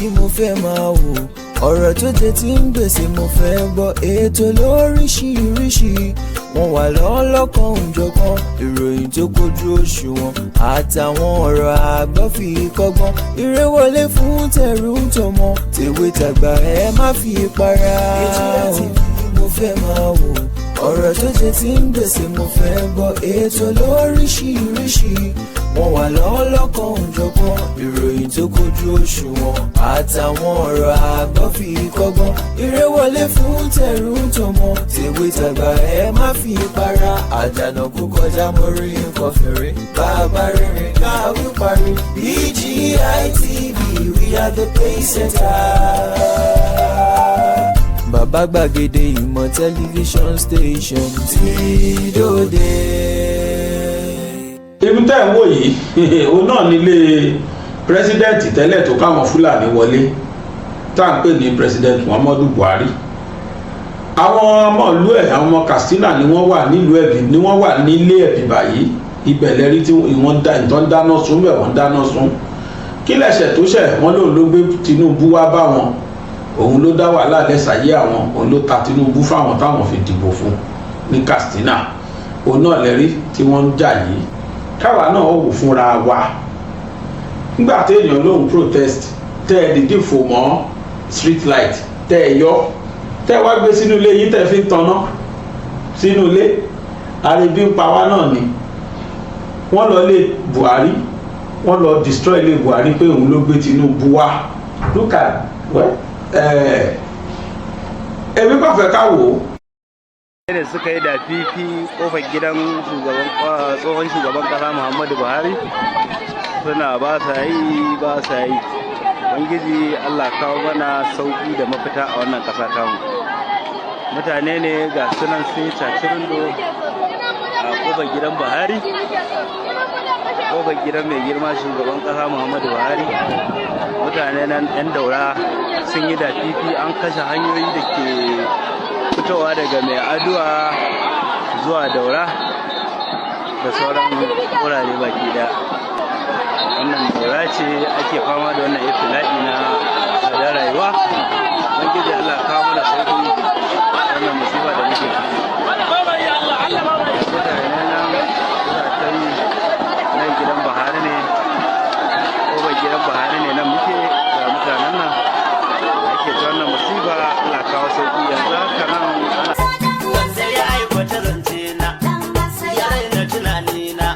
TV mo fẹ́ máa wò, ọ̀rọ̀ tó jẹ ti ń gbèsè mo fẹ́ gbọ́, ètò lóríṣiríṣi wọ́n wà lọ́lọ́kan òjọ̀kan, ìròyìn tó kojú òṣùwọ̀n àtàwọn ọ̀rọ̀ àgbọ́ fi kọ́gbọ́n, eré wọlé fún tẹ̀rù tọmọ tèwe tàgbà ẹ má fi para. Ètò TV mo fẹ́ máa wò, ọ̀rọ̀ tó jẹ ti ń gbèsè mo fẹ́ gbọ́, ètò lóríṣiríṣi wọ́n wà lọ́lọ́kan òjọ̀kan, ìròyìn tó kojú òṣùwọ̀n àtàwọn ọ̀rọ̀ àgbọ́ fi kọ́gbọ́n, eré wọlé fún tẹ̀rù tọmọ tèwe tàgbà ẹ má fi para. Àjànàkú kọjá mo rí nǹkan fèrè, bàbá rere káwí parí. BGI TV, we are the pace setter. Bàbá gbàgede ìmọ̀ tẹlifíṣọ̀n station tí dòde. Ibi tẹ́ ń wò yìí òun náà nílé pírẹsidẹ́ǹtì tẹ́lẹ̀ tó káwọn Fúlàní wọlé tá à ń pè ní pírẹsidẹ́ǹtì Muhammadu Buhari. Àwọn ọmọ ìlú ẹ̀ àwọn ọmọ Katsina ni wọ́n wà nílùú ẹ̀bí ni wọ́n wà nílé ẹ̀bí báyìí, ibẹ̀ lẹ́rí tí wọ́n dáná sun bẹ̀ wọ́n dáná sun. Kí lẹ̀ṣẹ̀ tó ṣẹ̀ wọ́n lòun ló gbé Tinubu wá bá wọn, òun ló dá wàhálà lẹ́sàyé àwọn, òun ló ta Tinubu fáwọn táwọn fi dìbò fún ní Katsina. Òun náà lẹ́rí tí wọ́n ń jà yìí. Káwa náà wò fúnra wa nígbà téèyàn lóhùn protest tẹ́ ẹ dìde fò mọ́ street light tẹ́ ẹ yọ tẹ́ ẹ wá gbé sínú ilé yìí tẹ́ ẹ fi ń tanná sínú ilé, àrèbí ń pa wá náà ni. Wọ́n lọ lé Buhari, wọ́n lọ destroy ilé Buhari pé òun ló gbé Tinubu wá. Look at ẹbí bá fẹ́ ká wò ó. Da suka yi da fifi kofar gidan tsohon shugaban kasa Muhammadu Buhari suna ba sa yi. Ubangiji Allah kawo mana sauki da mafita a wannan kasa tamu. Mutane ne ga sunan sun cacirindo a kofar gidan Buhari, kofar gidan mai girma shugaban kasa Muhammadu Buhari. Mutane nan 'yan daura sun yi da fifi, an kashe hanyoyi da ke fitowa daga mai aduwa zuwa daura da sauran wurare baki daya. Wannan daura ce ake fama da wannan ibtila'i na tsadar rayuwa. Ubangiji Allah kawo mana sauki wannan musiba da muke ciki. Mutane nan suna ta yi nan gidan Buhari ne, ko bai gidan Buhari ne nan muke ga mutanen nan ake ta wannan musiba. Allah kawo sauki yanzu haka nan wanda ya aiwata zance na ya raina tunani na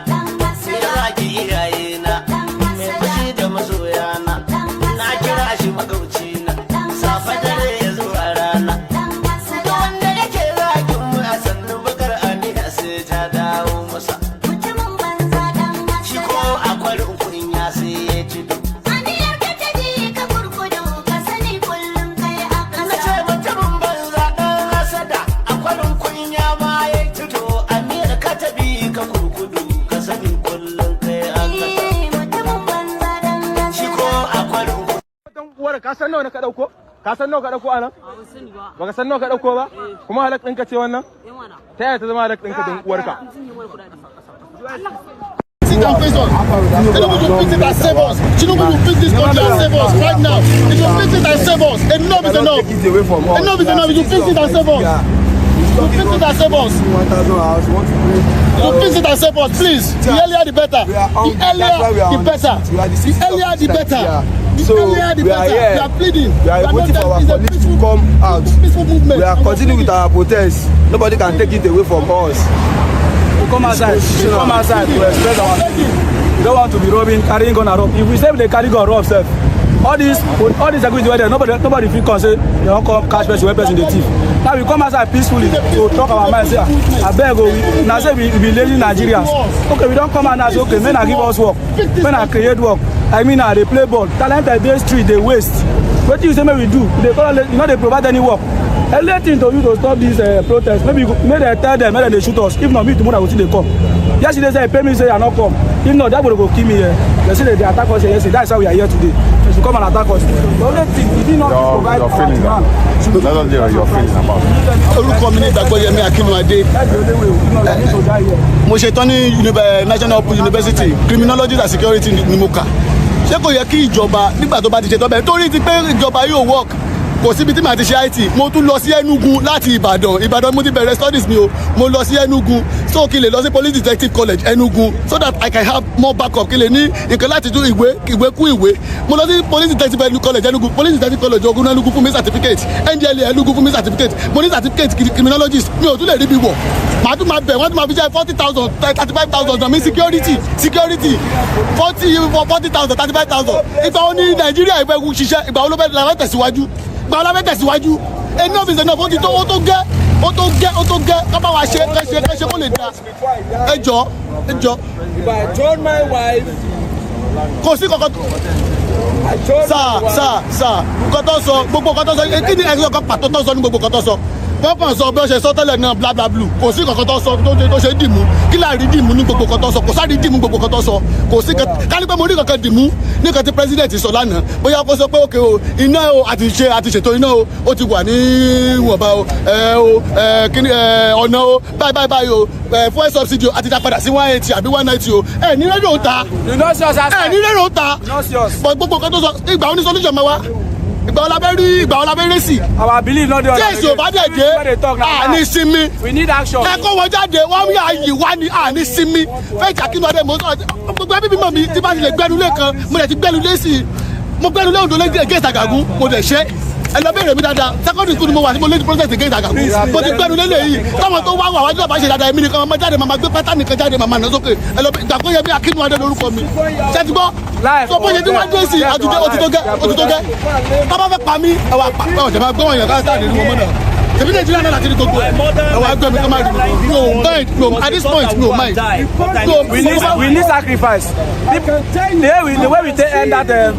ya zagi iyaye na mai fushi da masoya na kira shi magauci na safa dare ya zuwa rana da wanda yake zagin mu a sannu bakar aniya sai ta dawo masa shi ko a kwarin kunya sai ya ci duk ka san nawa ka dauko? Ka san nawa ka dauko anan? Ba ka san nawa ka dauko ba? Kuma halak ɗinka ce wannan? Ta yaya ta zama halak ɗinka don uwarka? Sit and face us. Tinubu will fix it and save us. Tinubu will fix this country and save us right now. It will fix it and save us. Enough is enough. Enough is enough. It will fix it and save us. It will fix it and save us. It will fix it and save us, please. The earlier the better. The earlier the better. The earlier the better. So we are here. We are pleading. We are waiting for our police to come out. We are continuing with our protest. Nobody can take it away from us. We come outside to express our feeling. We don't want to be robbing, carrying gun and rob. If we say they carry gun rob self, all these security there, nobody feel concern. They don't come catch person when person the thief. Now we come outside peacefully to talk our mind. Say, I beg you. Now say we be lazy Nigerians. Okay, we don't come out now say okay, men are give us work, men are create work. I mean, they play ball. Talent at the street, they waste. What do you say? Maybe we do. They call, they provide any work. Anything to you to stop this protest. Maybe they tell them, maybe they shoot us. If not, me tomorrow I will see they come. Yesterday say pay me say I not come. If not, that will go kill me here. They say they attack us yesterday. That's why we are here today. To come and attack us. The only thing we did not provide our demand. That's what you're feeling about. Orúkọ mi ni Dagboyemi Akinwade. Mo ṣe Toni National Open University Criminology and Security ni mo kà. ṣé kò yẹ kí ìjọba nígbà tó bá ti ṣe tọ́bẹ̀ torí ti pé ìjọba yóò work kò síbi tí màá ti ṣe IT mo tún lọ sí Enugu láti Ìbàdàn mo ti bẹ̀rẹ̀ studies mi o mo lọ sí Enugu so kí lè lọ sí Police Detective College Enugu so that I can have more backup kí lè ní nǹkan láti tún ìwé kú ìwé mo lọ sí Police Detective College Enugu Police Detective College Ogun Enugu fún mi certificate NDLEA Enugu fún mi certificate mo ní certificate criminologist mi ò tún lè rí bí wọ̀ màá tún máa bẹ̀ wọ́n tún máa fi jẹ́ 40,000 35,000 mi security 40,000 35,000 ìgbà wo ní Nàìjíríà ìfẹ́ kú ṣiṣẹ́ ìgbà wo ló fẹ́ tẹ̀síwájú gbàgbọ́ la fẹ́ tẹ̀síwájú enough is enough ó tó gẹ́ kábà wá ṣe kẹ́ṣe kó lè da ẹ jọ. If I told my wife. kò sí kankan sáà nǹkan tó sọ gbogbo nǹkan tó sọ kí ni ẹ̀rí ọkọ̀ pàtó tó sọ ní gbogbo nǹkan tó sọ wọ́n kàn sọ bí wọ́n ṣe sọ tẹ́lẹ̀ náà bla bla blu kò sí kankan tó sọ tó ṣe dìmú kí láàrí dìmú ní gbogbo nǹkan tó sọ kò sáré dìmú gbogbo nǹkan tó sọ kò sí ká ní pé mo rí kankan dìmú ní kan tí president sọ lánàá bóyá kó sọ pé òkè o iná o àti ṣètò iná o ó ti wà ní ìwọ̀nba o kíní ọ̀nà o báyìí o fuel subsidy o àti ta padà sí 180 àbí 190 o ní rẹ́rọ̀ ó ta ní rẹ́rọ̀ ó ta gbogbo nǹkan tó sọ ìgbà oní solution máa wá ìgbà ọlábẹ́ rí sí. Our belief not the other. Jésù ò bá dẹ̀ dé àní sinmi. We need action. ẹ kó wọn jáde wọ́n yà yìí wá ní àní sinmi fẹ́ẹ́ jàkínú ọdẹ mọ́ sọ̀rọ̀ gbogbo ẹbí mímọ́ mi tí bá ti lè gbẹ́nulé kan mo lè ti gbẹ́nulé sí i mo gbẹ́nulé òǹdó against Àgàgún mo dẹ̀ ṣe ẹ lọ bẹ̀rẹ̀ mi dáadáa secondary school ni mo wà ní mo lé protest against Àgàgún mo ti gbẹ́nulé lèyí táwọn tó wá wà wájú àbá ṣe dáadáa èmi nìkan máa jáde máa gbé pátá nìkan jáde máa nà sókè ẹ lọ ìgbà kó yẹ bí Akínú Adé lórúkọ mi ṣe ti gbọ́ so bó ṣe tí wọ́n dé sí òtítọ́ gẹ́ bá fẹ́ pa mí ẹ wà pa ọ̀jẹ̀ máa gbé wọn yàn ká sáà nínú wọn mọ́ náà tèmi Nàìjíríà náà láti ní gbogbo ẹ wà gbé mi kọ́ máa rí mi ò mind at this point mi ò mind. We need sacrifice. The way we take end that the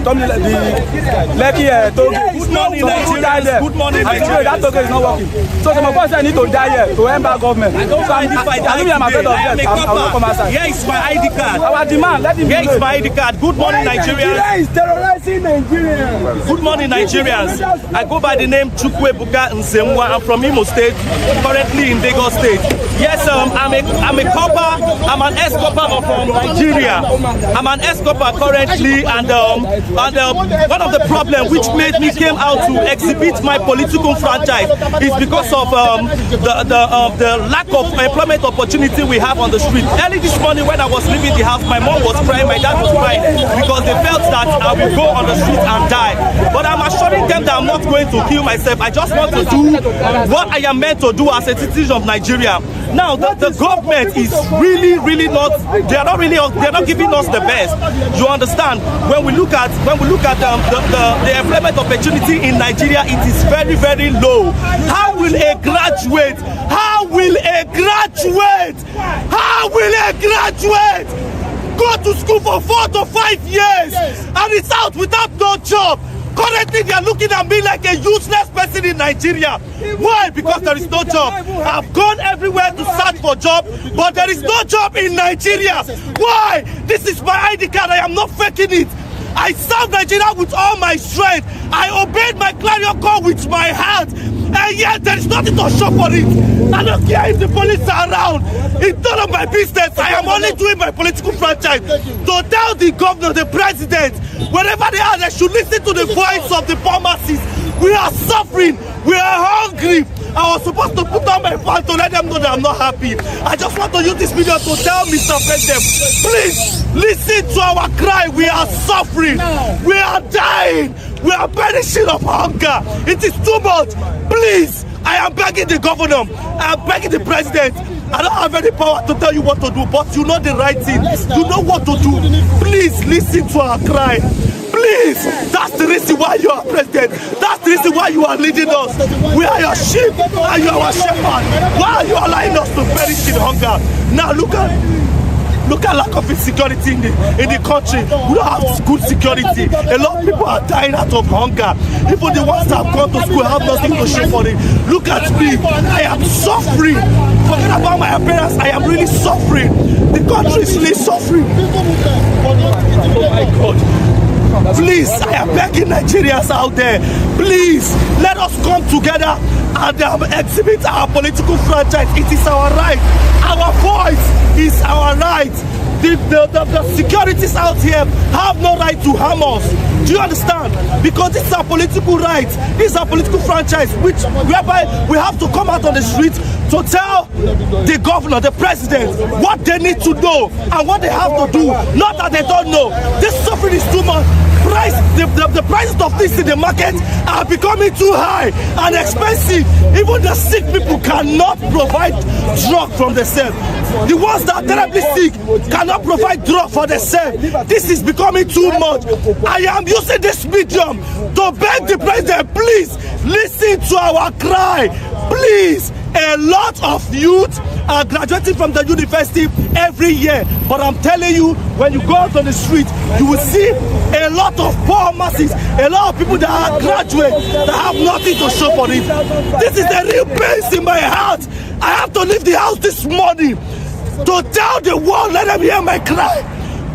Lekki toll gate. Good morning, Nigerians. Good morning, Nigerians. That toll gate is not working. So some of us need to die here to end back government. I don't find if I die today. I am a copper. Here is my ID card. Our demand, let him be. Here is my ID card. Good morning, Nigerians. Nigeria is terrorizing Nigerians. Good morning, Nigerians. I go by the name Chukwuebuka Nzemwa. I'm from Imo State, currently in Lagos State. Yes, I'm a copper. I'm an ex-copper from Nigeria. I'm an ex-copper currently, and one of the problems which made me came out to exhibit my political franchise is because of the lack of employment opportunity we have on the street. Early this morning when I was leaving the house, my mom was crying, my dad was crying because they felt that I will go on the street and die. But I'm assuring them that I'm not going to kill myself. I just want to do what I am meant to do as a citizen of Nigeria. Now the government is really not, they are not giving us the best. You understand? When we look at the employment opportunity in Nigeria, it is very low. How will a graduate go to school for 4 to 5 years and it's out without no job? Currently, they are looking at me like a useless person in Nigeria. Why? Because there is no job. I've gone everywhere to search for job, but there is no job in Nigeria. Why? This is my ID card. I am not faking it. I serve Nigeria with all my strength. I obeyed my clarion call with my heart. And yet there is nothing to show for it. I don't care if the police are around. It's none of my business. I am only doing my political franchise to tell the governor, the president, wherever they are, they should listen to the voice of the poor masses. We are suffering. We are hungry. I was supposed to put on my phone to let them know that I'm not happy. I just want to use this video to tell Mr. President, please listen to our cry. We are suffering. We are dying. We are perishing of hunger. It is too much. Please, I am begging the governor. I am begging the president. I don't have any power to tell you what to do, but you know the right thing. You know what to do. Please listen to our cry. Please, that's the reason why you are president. That's the reason why you are leading us. We are your sheep and you are our shepherd. Why are you allowing us to perish in hunger? Now look at lack of insecurity in the country. We don't have good security. A lot of people are dying out of hunger. Even the ones that have gone to school have nothing to show for it. Look at me. I am suffering. Forget about my appearance. I am really suffering. The country is really suffering. Oh my God. Please, I am begging Nigerians out there. Please, let us come together and exhibit our political franchise. It is our right. Our voice is our right. the securities out here have no right to harm us. Do you understand? Because this is our political right. This is our political franchise, whereby we have to come out on the streets to tell the governor, the president, what they need to know and what they have to do. Not that they don't know. This suffering is too much. The prices of things in the market are becoming too high and expensive. Even the sick people cannot provide drug from themselves. The ones that are terribly sick cannot provide drug for themselves. This is becoming too much. I am using this medium to beg the president, please listen to our cry. Please. A lot of youth are graduating from the university every year, but I'm telling you, when you go out on the street, you will see a lot of poor masses, a lot of people that are graduates that have nothing to show for it. This is the real pain in my heart. I have to leave the house this morning to tell the world, let them hear my cry.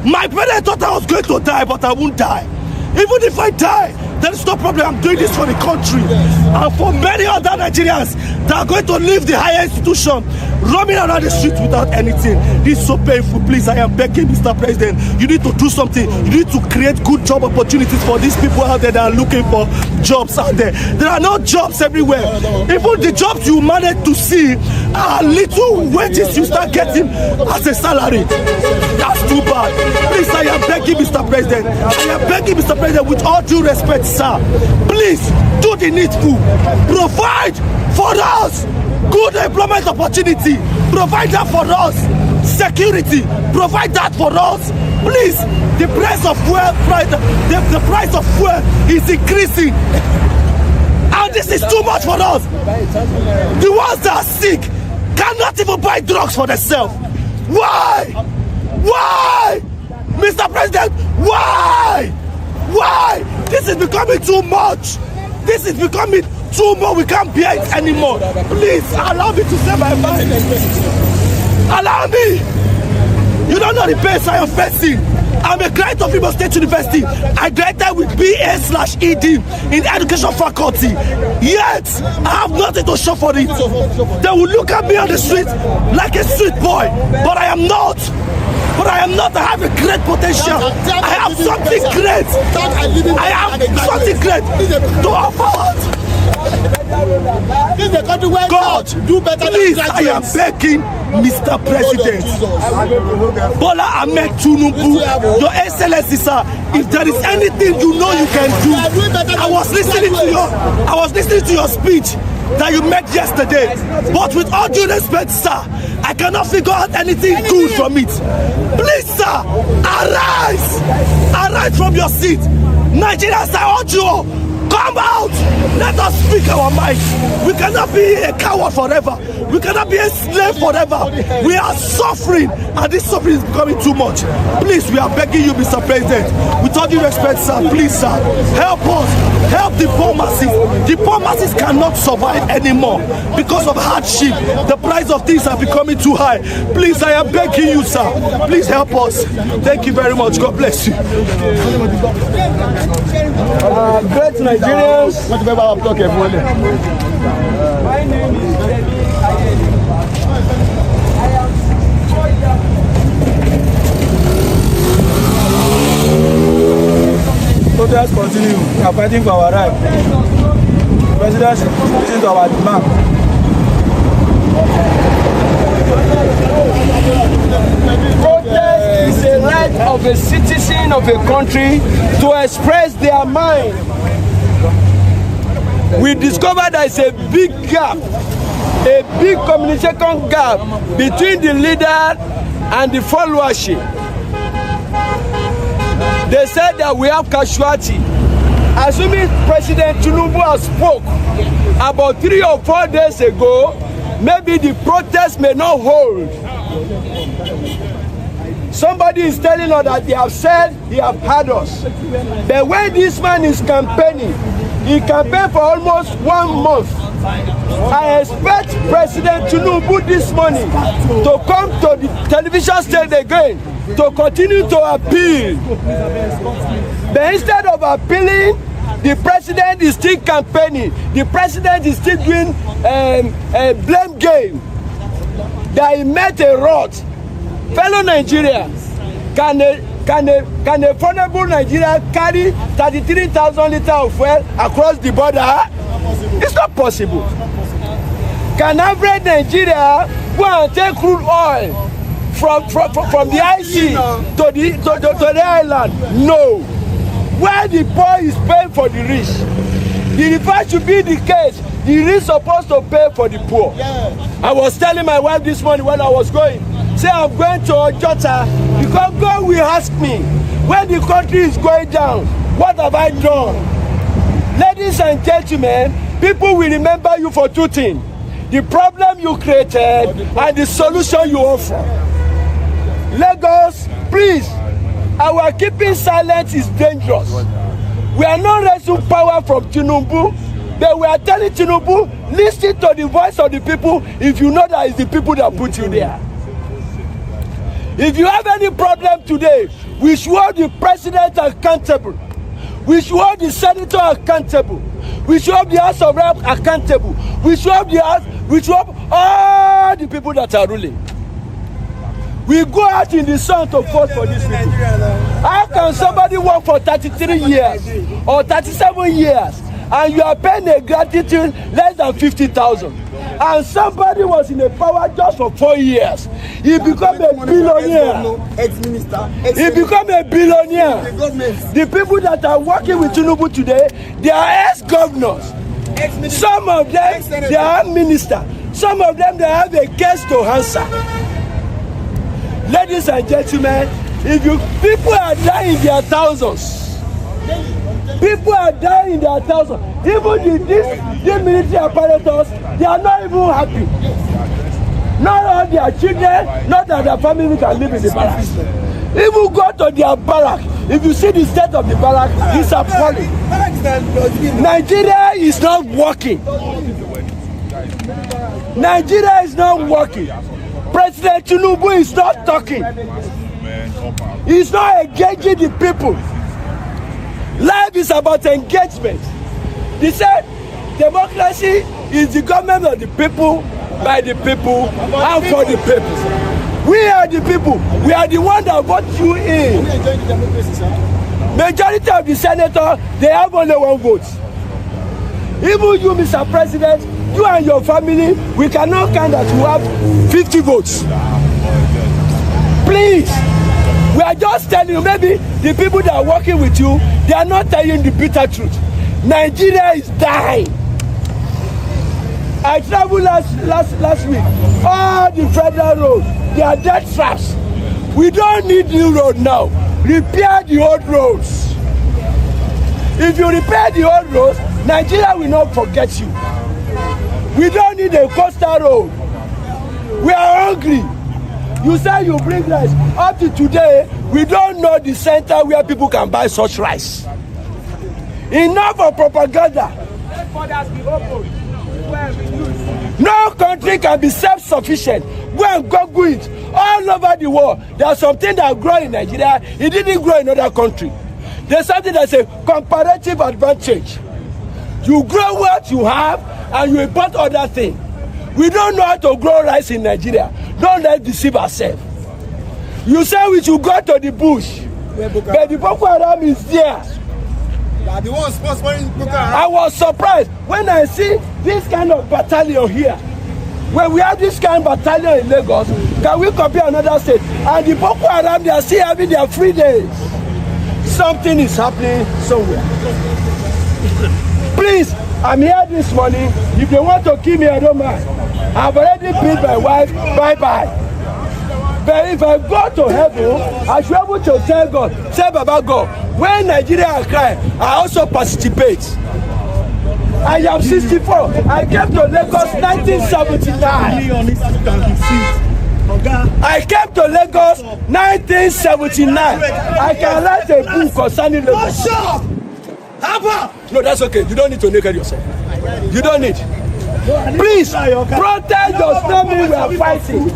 My parents thought I was going to die, but I won't die. Even if I die, there is no problem. I'm doing this for the country and for many other Nigerians that are going to leave the higher institution, roaming around the street without anything. This is so painful. Please, I am begging, Mr. President, you need to do something. You need to create good job opportunities for these people out there that are looking for jobs out there. There are no jobs everywhere. Even the jobs you manage to see are little wages you start getting as a salary. That's too bad. Please, I am begging, Mr. President. I am begging, Mr. President, with all due respect, sir, please do the needful. Provide for us good employment opportunity. Provide that for us. Security. Provide that for us. Please, the price of fuel, the price of fuel is increasing. And this is too much for us. The ones that are sick cannot even buy drugs for themselves. Why? Why? Mr. President, why? Why? This is becoming too much. This is becoming too much. We can't bear it anymore. Please allow me to say my mind. Allow me. You don't know the pains I am facing. I'm a graduate of Imo State University. I graduated with BA/ED in the education faculty. Yet, I have nothing to show for it. They will look at me on the street like a street boy, but I am not. But I am not. I have a great potential. I have something great. I have something great to offer. This is the country where God do better. Please, I am begging, Mr. President, Bola Ahmed Tinubu, Your Excellency, sir, if there is anything you know you can do. I was listening to your speech that you made yesterday, but with all due respect, sir, I cannot figure out anything good from it. Please, sir, arise from your seat. Nigerians, I urge you, come out. Let us speak our mind. We cannot be a coward forever. We cannot be a slave forever. We are suffering, and this suffering is becoming too much. Please, we are begging you, Mr. President, with all due respect, sir, please, sir, help us. Help the poor masses. The poor masses cannot survive anymore because of hardship. The price of things are becoming too high. Please, I am begging you, sir. Please help us. Thank you very much. God bless you. Great Nigerians. My name is Eleyi. Protests continue. We are fighting for our right. President should listen to our demand. Protest is a right of a citizen of a country to express their mind. We discovered there is a big gap, a big communication gap between the leader and the followership. They said that we have casualty. Assuming President Tinubu has spoke about 3 or 4 days ago, maybe the protest may not hold. Somebody is telling us that they have said he have heard us. But when this man is campaigning, he campaigned for almost 1 month. I expect President Tinubu this morning to come to the television stage again to continue to appeal. But instead of appealing, the president is still campaigning. The president is still doing a blame game that he met a rot. Fellow Nigerians, Can a vulnerable Nigeria carry 33,000 liters of fuel across the border? It's not possible. Can average Nigeria go and take crude oil from the IC to the island? No. Where the poor is paying for the rich. The reverse should be the case. The rich supposed to pay for the poor. Yeah. I was telling my wife this morning when I was going, say I'm going to Ojota because God will ask me, when the country is going down, what have I done? Ladies and gentlemen, people will remember you for two things: the problem you created and the solution you offer. Lagos, please, our keeping silence is dangerous. We are not wresting power from Tinubu, but we are telling Tinubu, listen to the voice of the people if you know that it's the people that put you there. If you have any problem today, we should hold the president accountable. We should hold the senator accountable. We should hold the House of Reps accountable. We should hold all the people that are ruling. We go out in the sun to vote for these people. How can somebody work for 33 years or 37 years and you are paying a gratitude less than 50,000? And somebody was in the power just for 4 years. He became a billionaire. He became a billionaire. The people that are working with Tinubu today, they are ex-governors. Some of them, they are ministers. Some of them, they have a case to answer. Ladies and gentlemen, people are dying in their thousands. People are dying in their thousands. Even these military apparatus, they are not even happy. Not all their children, not that their family can live in the barracks. Even go to their barrack. If you see the state of the barrack, it's appalling. Nigeria is not working. Nigeria is not working. President Tinubu is not talking. He's not engaging the people. Life is about engagement. They said democracy is the government of the people, by the people, and for the people. We are the people. We are the ones that vote you in. Majority of the senators, they have only one vote. Even you, Mr. President, you and your family, we cannot count that you have 50 votes. Please, we are just telling you, maybe the people that are working with you, they are not telling the bitter truth. Nigeria is dying. I traveled last week. All the federal roads, they are dead traps. We don't need new road now. Repair the old roads. If you repair the old roads, Nigeria will not forget you. We don't need a coastal road. We are hungry. You say you bring rice. Up to today, we don't know the center where people can buy such rice. Enough of propaganda. No country can be self-sufficient. Go and Google it. All over the world, there's something that grows in Nigeria. It didn't grow in other countries. There's something that's a comparative advantage. You grow what you have and you import other things. We don't know how to grow rice in Nigeria. Don't let's deceive ourselves. You say we should go to the bush, but the Boko Haram is there. The one sponsoring Boko Haram. I was surprised when I see this kind of battalion here. When we have this kind of battalion in Lagos, can we compare another state? And the Boko Haram, they are still having their free days. Something is happening somewhere. Please, I'm here this morning. If they want to kill me, I don't mind. I've already beat my wife. Bye-bye. But if I go to heaven, I should be able to tell God, say, Baba God, when Nigeria are crying, I also participate. I am 64. I came to Lagos 1979. I came to Lagos 1979. I can write a book concerning Lagos. No, that's okay. You don't need to naked yourself. You don't need. Please, protest does not mean we are fighting.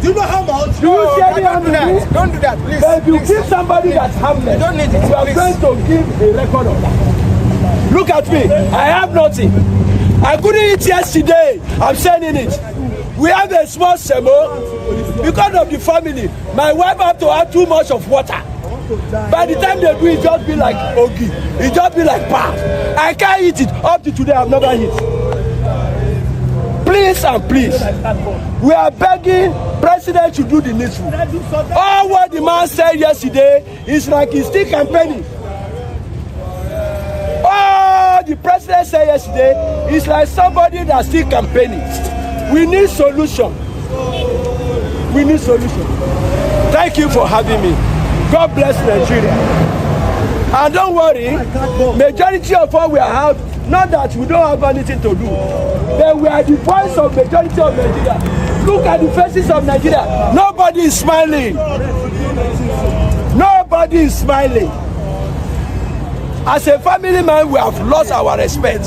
Do you know how much? Do you see any harmless? Don't do that, please. But if you give somebody that's harmless, don't need it, you are going to give a record of that. Look at me. I have nothing. I couldn't eat yesterday. I'm sending it. We have a small semo because of the family. My wife have to add too much of water. By the time they do it, just be like ogi. It just be like pap. I can't eat it. Up to today, I've never eaten. Please and please, we are begging President to do the needful. All what the man said yesterday is like he's still campaigning. All the president said yesterday is like somebody that's still campaigning. We need solution. We need solution. Thank you for having me. God bless Nigeria. And don't worry, majority of us we are out. Not that we don't have anything to do, but we are the voice of majority of Nigeria. Look at the faces of Nigeria. Nobody is smiling. Nobody is smiling. As a family man, we have lost our respect.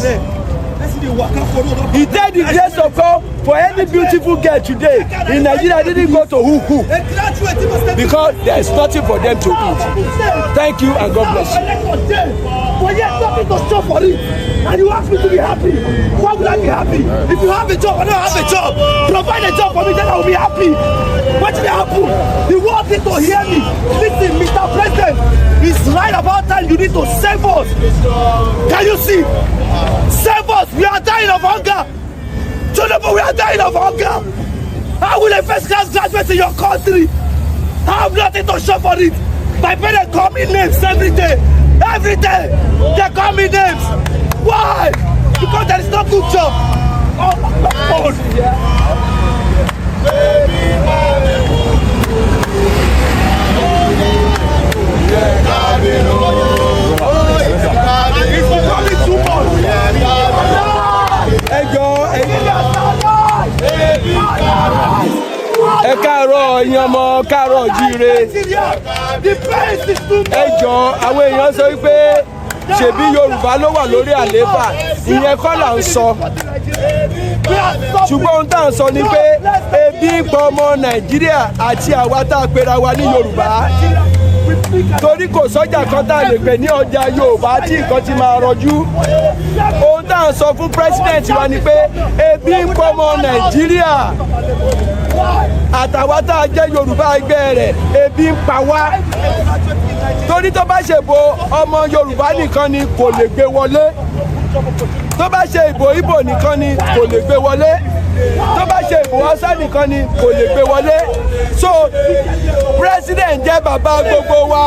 He did the grace of God for any beautiful girl today in Nigeria didn't go to who because there is nothing for them to eat. Thank you and God bless you. But yet nothing to show for it. And you ask me to be happy. Why would I be happy? If you have a job, I don't have a job. Provide a job for me, then I will be happy. What did happen? The world need to hear me. Listen, Mr. President, it's right about time you need to save us. Can you see? Save us. We are dying of hunger. Jonathan, we are dying of hunger. How will a first class graduate in your country have nothing to show for it? My parents call me names every day. Every day they call me names. Why? Because there is no good job. Oh my God. It's becoming too much. Ẹ káàárọ̀ ẹ̀yin ọmọ káàárọ̀ jíire. Ẹ jọ̀ọ́ àwọn èèyàn sọ wípé ṣebí Yorùbá ló wà lórí àlééfà ìyẹn kọ́ là ń sọ. Ṣùgbọ́n ohun tá à ń sọ ni pé ebi ń pa ọmọ Nàìjíríà àti àwa tá a pera wa ní Yorùbá. Torí kò sọ́jà kan tá a lè pè ní ọjà Yorùbá tí nǹkan ti máa rọjú. Ohun tá à ń sọ fún pírẹsidẹ̀ntì wa ni pé ebi ń pa ọmọ Nàìjíríà àtàwa tá a jẹ́ Yorùbá ẹgbẹ́ rẹ̀ ebi ń pa wá. Torí tó bá ṣe bo ọmọ Yorùbá nìkan ni kò lè gbé wọlé. Tó bá ṣe ìbò Ìbò nìkan ni kò lè gbé wọlé. Tó bá ṣe ìbò Hausa nìkan ni kò lè gbé wọlé. So president jẹ́ bàbá gbogbo wa.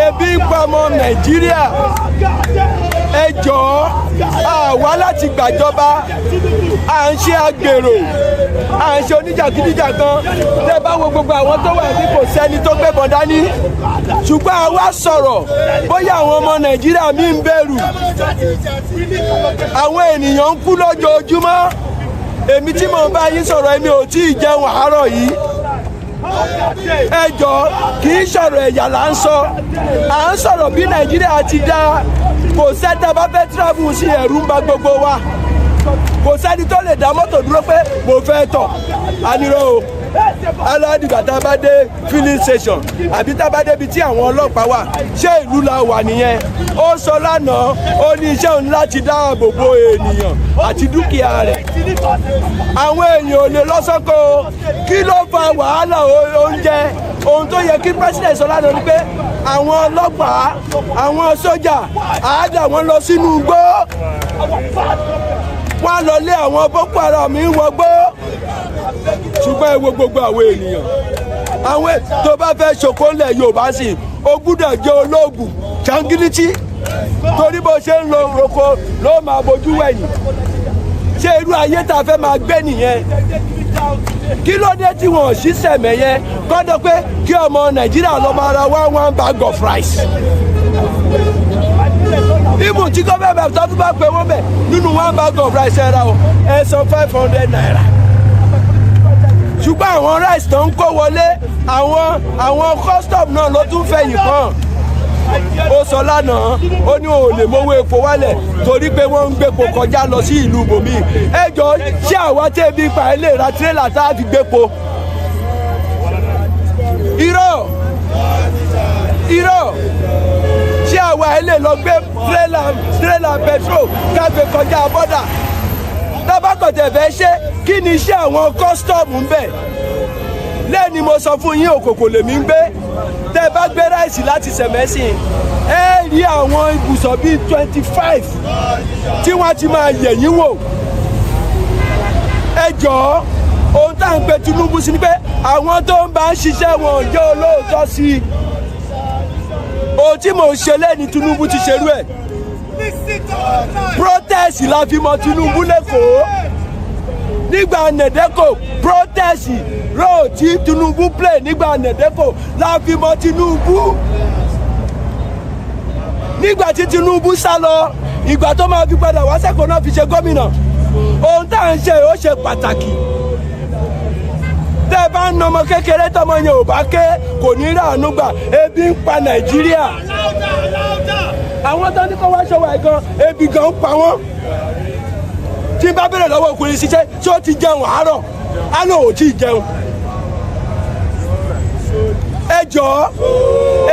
Ebi ń pa ọmọ Nàìjíríà. Ẹ jọ̀ọ́ àwa láti gbàjọba à ń ṣe agbèrò à ń ṣe oníjàgídíjàgan tẹ́ bá wo gbogbo àwọn tó wà ní kò sẹ́ni tó gbébọn dání ṣùgbọ́n àwa sọ̀rọ̀ bóyá àwọn ọmọ Nàìjíríà mi ń bẹ̀rù àwọn ènìyàn ń kú lójoojúmọ́ èmi tí mò ń bá yín sọ̀rọ̀ èmi ò tí ì jẹun àárọ̀ yìí. Ẹ jọ̀ọ́ kì í sọ̀rọ̀ ẹ̀yà là ń sọ à ń sọ̀rọ̀ bí Nàìjíríà ti dá kò sẹ́ta bá fẹ́ travel sí ẹ̀rù ń bà gbogbo wa kò sẹ́ni tó lè dá mọ́tò dúró pé mo fẹ́ tọ̀ anirọ́ o aládìgbà tá a bá dé filling station àbí tá a bá débi tí àwọn ọlọ́pàá wà ṣé ìlú la wà nìyẹn ó sọ lánàá ó ní iṣẹ́ òun láti dáàbò bo ènìyàn àti dúkìá rẹ̀ àwọn èèyàn ò lè lọ sọ́kò kí ló fa wàhálà oúnjẹ ohun tó yẹ kí president sọ lánàá ni pé àwọn ọlọ́pàá àwọn sójà àádà wọn lọ sínú igbó wọ́n lọ lé àwọn Boko Haram ń wọgbó ṣùgbọ́n ẹ wo gbogbo àwọn ènìyàn àwọn tó bá fẹ́ ṣokòólẹ̀ Yorùbá sí o gbúdọ̀ jẹ́ olóògùn jangilítì torí bó ṣe ń lo roko ló máa bójú wẹ̀yìn ṣé irú ayé tá a fẹ́ máa gbé nìyẹn kí ló dé tí wọn ò sí sẹ̀mẹ̀ yẹn kọ́dọ̀ pé kí ọmọ Nàìjíríà lọ máa ra one bag of rice ibùn tí gọ́ọ̀mẹ̀ntì tó tún bá pè wọ́n bẹ̀ nínú one bag of rice ẹ ra o ẹ san 500 naira ṣùgbọ́n àwọn rice tó ń kó wọlé àwọn custom náà ló tún fẹ̀yìn kàn ó sọ lánàá ó ní òun lè mówó epo wálẹ̀ torí pé wọ́n ń gbépo kọjá lọ sí ìlú bòmí ẹ jọ ṣé àwa tẹ́bí pa ẹ lè ra tírélà tá a fi gbépo irọ́ ṣé àwa ẹ lè lọ gbé tírélà petrol ká gbé kọjá bọ́dà tábàkọ̀tẹ̀ fẹ́ ṣe kí ni iṣẹ́ àwọn kọ́sítọ́ọ̀mù ń bẹ̀ lẹ́ni mo sọ fún yín òkòkò lèmi ń gbé tẹ́ bá gbé ráìsì láti Sẹ̀mẹ́sìn ẹ rí àwọn ibùsọ̀ bíi 25 tí wọ́n ti máa yẹ̀ yín wò ẹ jọ̀ọ́ ohun tá à ń pe Tinubu sí ni pé àwọn tó ń bá ń ṣiṣẹ́ wọn ò jẹ́ olóòótọ́ sí i ohun tí mò ń ṣe lẹ́ni Tinubu ti ṣerú ẹ̀ protest la fi mọ Tinubu lẹ́kọ̀ọ́ nígbà nẹ̀dẹ́kò protest role tí Tinubu play nígbà nẹ̀dẹ́kò la fi mọ Tinubu nígbà tí Tinubu sá lọ ìgbà tó máa fi padà wá sẹ́kọ̀ọ́ náà fi ṣe gómìnà ohun tá à ń ṣe ó ṣe pàtàkì tẹ́ bá ń na ọmọ kékeré tọmọ yẹn ò bá ké kò ní ráàánú gbà ebi ń pa Nàìjíríà àwọn tó ní kó wá ṣọwọ́ ẹ̀ gan ebi gan ń pa wọ́n tí n bá bèrè lọ́wọ́ ọkùnrin ṣiṣẹ́ tí ó ti jẹun àárọ̀ á lò ó tí ì jẹun ẹ jọ̀ọ́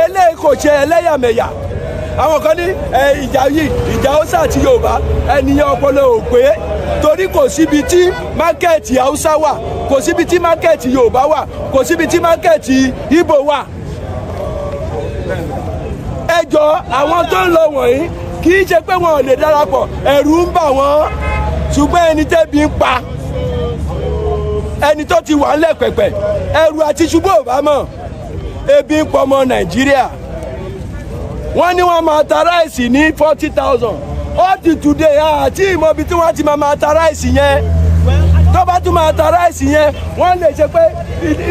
eléyìí kò ṣe ẹlẹ́yàmẹ̀yà àwọn kan ní ìjà yìí ìjà Haúsá àti Yorùbá ènìyàn ọpọlọ ò pé torí kò síbi tí mákẹ́ẹ̀tì Haúsá wà kò síbi tí mákẹ́ẹ̀tì Yorùbá wà kò síbi tí mákẹ́ẹ̀tì Ìgbò wà ẹ jọ̀ọ́ àwọn tó ń lọ wọ̀nyí kì í ṣe pé wọn ò lè darapọ̀ ẹ̀rù ń bà wọ́n ṣùgbọ́n ẹni tẹ́bi ń pa ẹni tó ti wà ńlẹ̀ pẹ̀pẹ̀ ẹ̀rù àti ṣubú ò bá mọ̀ ebi ń pọ̀ ọmọ Nàìjíríà wọ́n ní wọ́n máa ta ráìsì ní 40,000 ó ti today àti ìmọ̀ ibi tí wọ́n ti máa ta ráìsì yẹn tó bá tún máa ta ráìsì yẹn wọ́n lè ṣe pé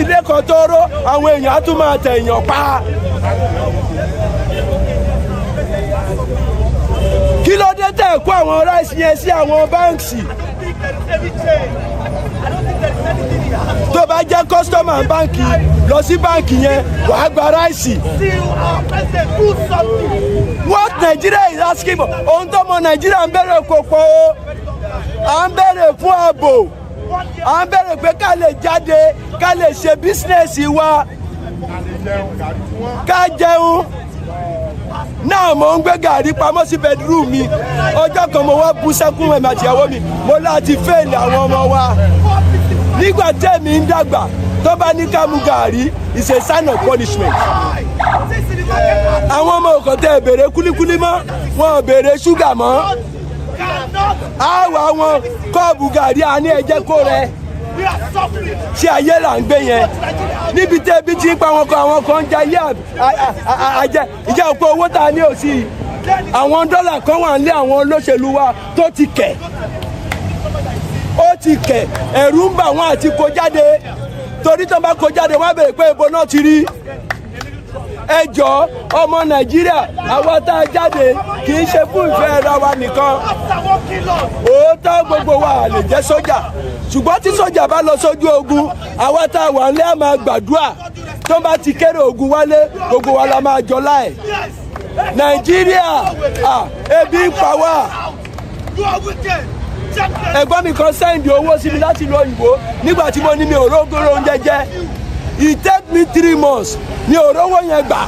ilé kan tó ró àwọn èèyàn á tún máa tẹ̀yàn pa. kí ló dé tẹ̀ kó àwọn ráìsì yẹn sí àwọn báńkì tó bá jẹ́ kọ́sítọ́mà báńkì lọ sí báńkì yẹn wàá gba ráìsì. What Nigeria is asking for ohun tó mọ Nàìjíríà ń bẹ̀rẹ̀ kò pọ̀ o à ń bẹ̀rẹ̀ fún ààbò à ń bẹ̀rẹ̀ pé ká lè jáde ká lè ṣe bísínẹ́sì wa ká jẹun náà mo ń gbé gàrí pamọ́ sí bedroom mi ọjọ́ kan mo wá bú sẹ́kún ẹ̀mí àti ìyàwó mi mo láti fẹ́ẹ̀lì àwọn ọmọ wa nígbà tẹ́mi ń dàgbà tó bá ní ká mu gàrí is a sign of punishment àwọn ọmọ òkò tẹ béèrè kúlíkúlí mọ́ wọn ò béèrè ṣúgà mọ́ àwa wọn kọ́ọ̀bù gàrí àní ẹ̀jẹ̀ kó rẹ ṣé ayé là ń gbé yẹn níbi tẹ́ bí tí ń pa àwọn kan ń jayé àjẹ ìjà òpó owó tá a ní òsì àwọn dọ́là kan wà nílé àwọn olóṣèlú wa tó ti kẹ̀ ó ti kẹ̀ ẹ̀rù ń bà wọ́n àti kó jáde torí tó bá kó jáde wọ́n á bèrè pé ibo náà ti rí ẹ jọ̀ọ́ ọmọ Nàìjíríà àwa tá a jáde kì í ṣe fún ìfẹ́ ara wa nìkan òótọ́ gbogbo wa lè jẹ́ sójà ṣùgbọ́n tí sójà bá lọ sójú ogun àwa tá a wà nílé a máa gbàdúrà tó bá ti kéré ogun wálé gbogbo wa la máa jọ láì Nàìjíríà ebi ń pa wá ẹ̀gbọ́n mi kan sẹ́ndì owó sí mi láti ìlú òyìnbó nígbà tí mo ní mi ò rógóró oúnjẹ jẹ it take me 3 months mi ò rówó yẹn gbà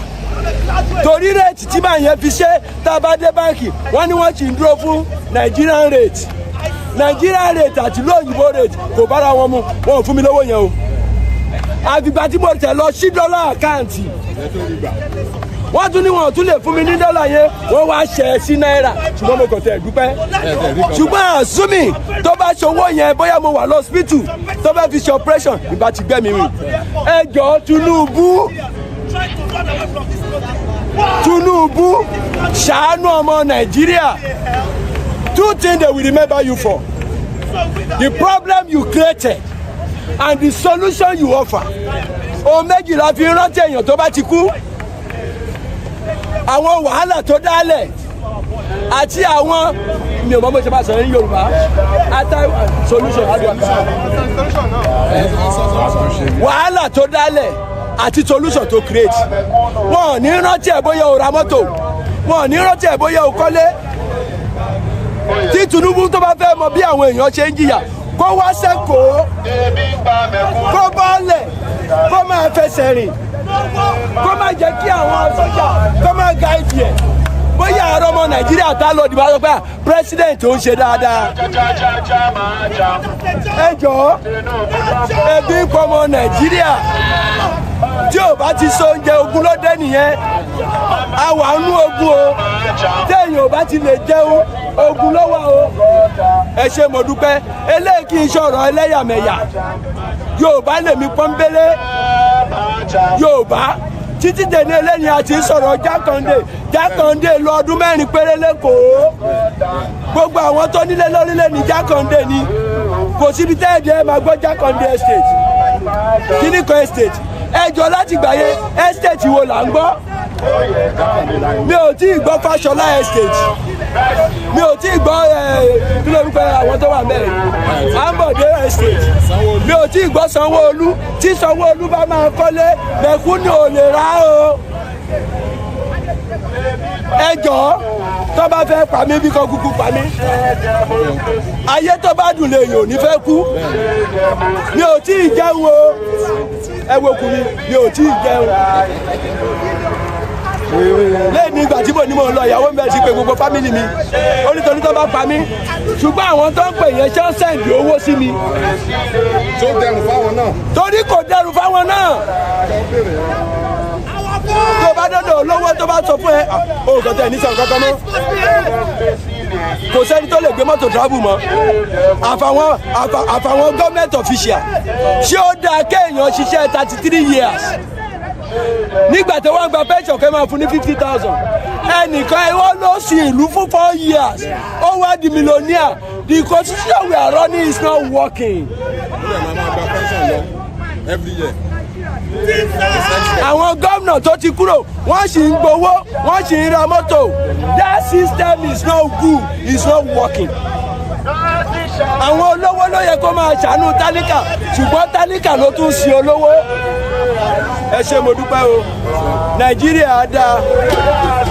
torí rate tí màá yẹn fi ṣe tá a bá dé báńkì wọ́n ní wọ́n ti ń dúró fún Nigerian rate àti ìlú òyìnbó rate kò bára wọn mu wọn ò fún mi lówó yẹn o àfìgbà tí mo tẹ̀ lọ sí dọ́là àkáǹtì wọ́n tún ní wọn tún lè fún mi ní dọ́là yẹn wọ́n wá ṣẹ̀ sí náírà ṣùgbọ́n mo kàn tẹ̀ dúpẹ́ ṣùgbọ́n àsúmì tó bá ṣòwò yẹn bóyá mo wà lọ́sibítù tó bá fi ṣe operation ìbá ti gbẹ́mi rìn ẹ jọ̀ọ́ Tinubu ṣàánú ọmọ Nàìjíríà 2 things they will remember you for the problem you created and the solution you offer ohun méjìlá fi rántí èèyàn tó bá ti kú àwọn wàhálà tó dálẹ̀ àti àwọn mi ò mọ̀ bó ṣe bá sọ̀rọ̀ ní Yorùbá solution wàhálà tó dálẹ̀ àti solution tó create wọn ò ní rántí ẹ̀ bóyá o ra mọ́tò wọn ò ní rántí ẹ̀ bóyá o kọ́lé tí Tinubu tó bá fẹ́ mọ bí àwọn èèyàn ṣe ń jìyà kó wá sẹ́kọ̀ọ́ kó bọ́ọ̀lẹ̀ kó máa fẹsẹ̀ rìn kó má jẹ́ kí àwọn sọ́jà kó má ga ìdí ẹ̀ bóyá àárọ̀ ọmọ Nàìjíríà tá lọ dìbò àlọ́ pé president ò ń ṣe dáadáa. ẹ jọ̀ọ́ ebi ń pọ̀ ọmọ Nàìjíríà tí ò bá ti so oúnjẹ ogun ló dé nìyẹn àwa nú ogun o téèyàn ò bá ti lè jẹun ogun ló wà o. ẹ ṣé mo dúpẹ́ eléyìí kì í ṣọ̀rọ̀ ẹlẹ́yàmẹ̀yà Yorùbá lèmi pọ́nbélé Yorùbá títí dèní eléyìí àti sọ̀rọ̀ Jákàndé lọ ọdún 4 péré lẹ́kọ̀ọ́ gbogbo àwọn tó nílé lórílẹ̀ ní Jákàndé ni kò síbi tẹ́ẹ̀dẹ́ máa gbọ́ Jákàndé estate kíníkọ estate ẹjọ́ láti gbàyé estate wo là ń gbọ́ mi ò tí ì gbọ́ Fáṣọlá estate mi ò tí ì gbọ́ kí ló ń pẹ́ àwọn tó wà mẹ́rin Ambode estate mi ò tí ì gbọ́ Sanwó-Olú tí Sanwó-Olú bá máa kọ́lé mẹ̀kúnnù ò lè rà o. ẹ jọ̀ọ́ tó bá fẹ́ pa mí bí kò kúkú pa mí ayé tó bá dùn lè yàn ò ní fẹ́ kú mi ò tí ì jẹun o ẹ wo kù mi ò tí ì jẹun lẹ́yìn ìgbà tí mo ní mo lọ ìyàwó mi ti pè gbogbo fámìlì mi onítorí tó bá pa mí ṣùgbọ́n àwọn tó ń pè yẹn ṣe ń sẹ́ǹdì owó sí mi. tó dẹrù fáwọn náà. torí kò dẹrù fáwọn náà. tó bá dọ́dọ̀ olówó tó bá sọ fún ẹ o kò tẹ̀ ní sọ̀rọ̀ kankan mọ́ kò sẹ́ni tó lè gbé mọ́tò travel mọ́ àfàwọn government official ṣé ó dáa kéèyàn ṣiṣẹ́ 33 years nígbà tí wọ́n gba pension kẹ́ máa fún ní 50,000 ẹnìkan ẹ wọ́n lọ sí ìlú fún 4 years ó wá di millionaire. The constitution we are running is not working. every year. àwọn gómìnà tó ti kúrò wọ́n sì ń gbowó wọ́n sì ń ra mọ́tò. That system is not good, it's not working. àwọn olówó ló yẹ kó máa ṣàánú tálíkà ṣùgbọ́n tálíkà ló tún sí olówó. ẹ ṣé mo dúpẹ́ o Nàìjíríà á dáa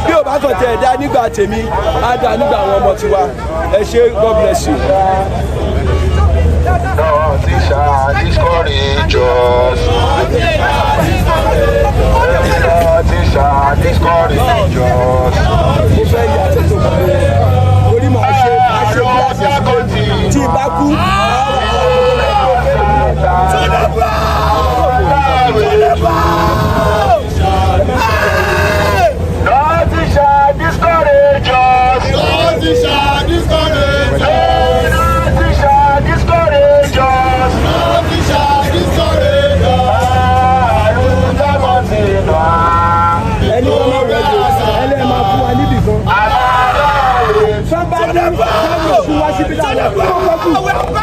bí ò bá kàn tẹ̀ dá nígbà tèmi á dáa nígbà àwọn ọmọ tiwa. ẹ ṣé, God bless you. Nothing shall discourage us. Nothing shall discourage us. orí màá ṣe gíláàsì tí bá kú. Nothing shall discourage us. Nothing shall discourage us. Nothing shall discourage us. Nothing shall discourage us. ẹni wọn máa rẹ jù ẹlẹ́ máa fún wa níbì kan. sábà ní sábà fún wa síbi táwọn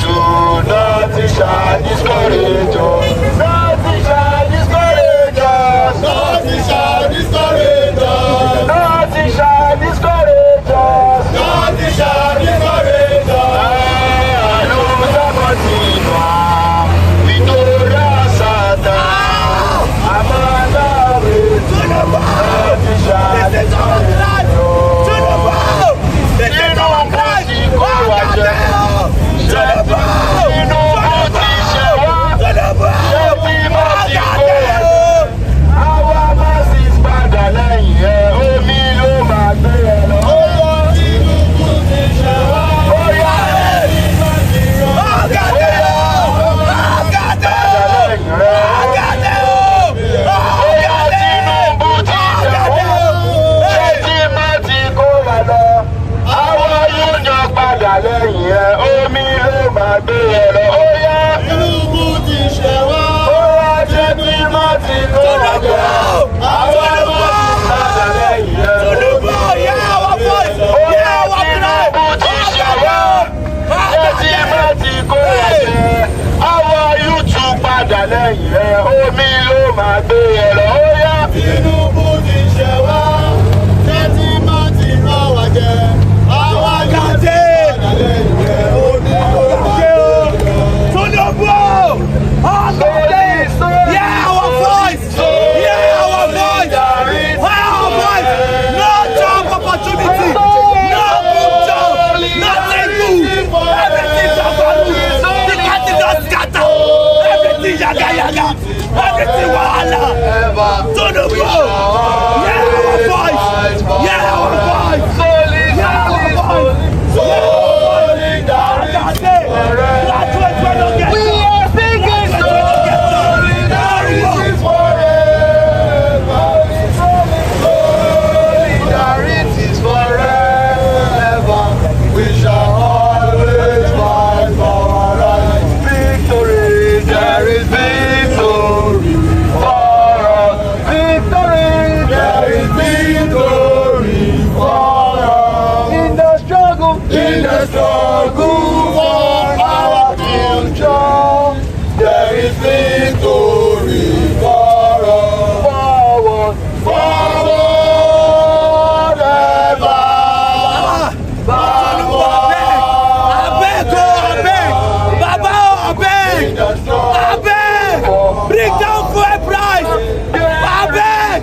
Nothing shall discourage us. Nothing shall discourage us. Nothing shall discourage us. Nothing shall discourage us. Nothing shall discourage us. lẹ́yìn ẹ̀ omi ló máa gbé ẹ lọ. Ó yá Tinubu ti ṣe wá. ó wá jẹ́ tí má ti kó wá jọ. Àwọn ọmọ ti padà lẹ́yìn ẹ̀. Tinubu yẹ àwọn voice yẹ àwọn Tinubu ti ṣe wá. Jẹ́ tí má ti kó wá jẹ. Àwọn yúùtù padà lẹ́yìn ẹ̀ omi ló máa gbé ẹ lọ. Ó yá Tinubu ti ṣe wá. Jẹ́ tí má ti rán wa jẹ. Àwa jáde. Tinubu! Yeah, our voice! Yeah, our voice! Everything wahala. Tinubu. Yeah, our voice. Yeah, our voice. Yeah, our voice. We are singing solidarity forever. Solidarity forever. We shall always fight for our rights. Victory, there is victory for us. Victory, there is victory for us. In the struggle for our future, there is victory for us. Forward, forward ever. Bring down fuel price. Abeg,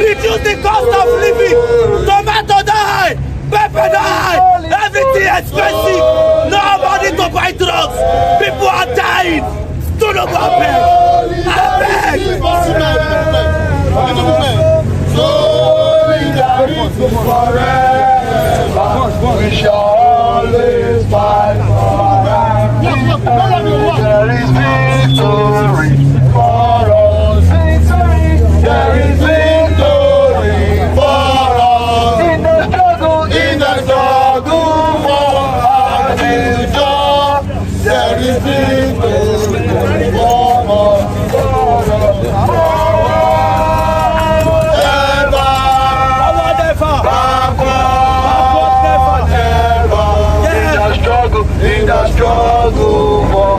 reduce the cost of living. Tomato die, pepper die, everything expensive. No money to buy drugs. People are dying. Tinubu abeg. Solidarity forever. We shall always fight for our rights. There is victory for us. There is victory for us. In the struggle for our future, there is victory for us. In the struggle for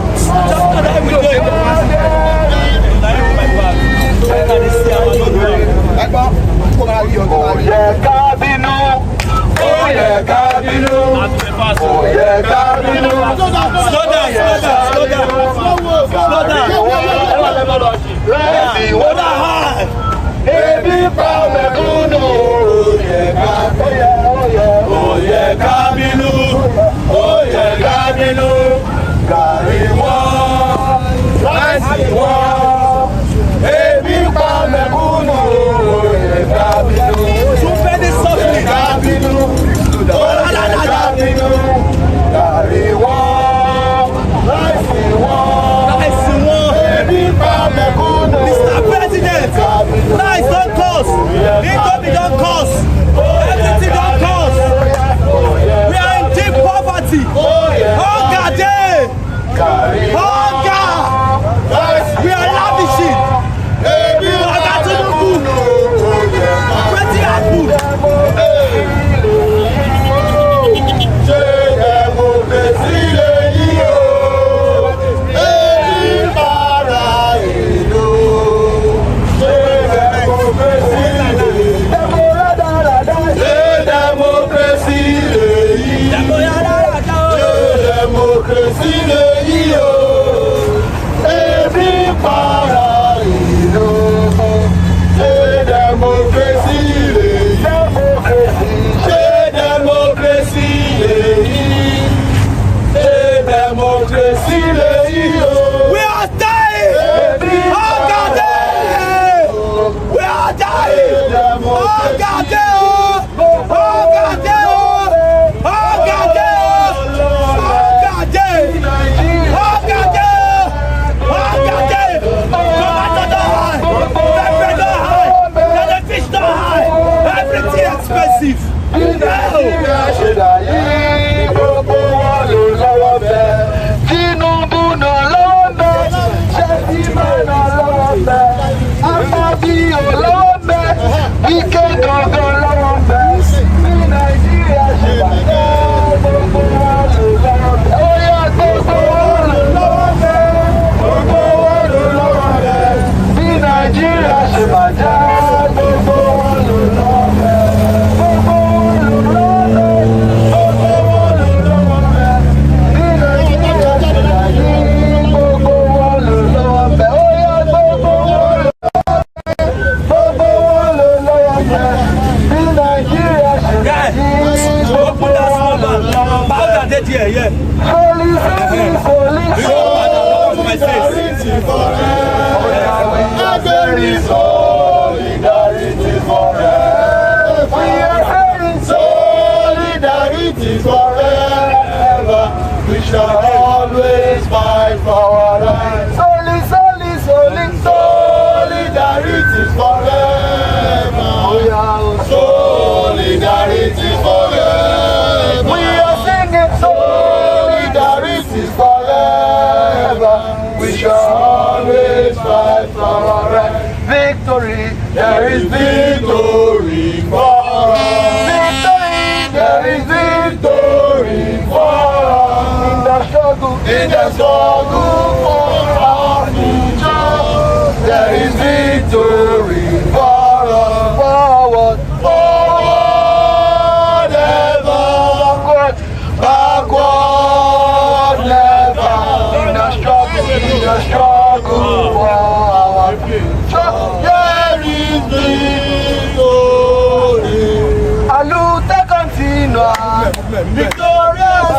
Aluta continua, victorious.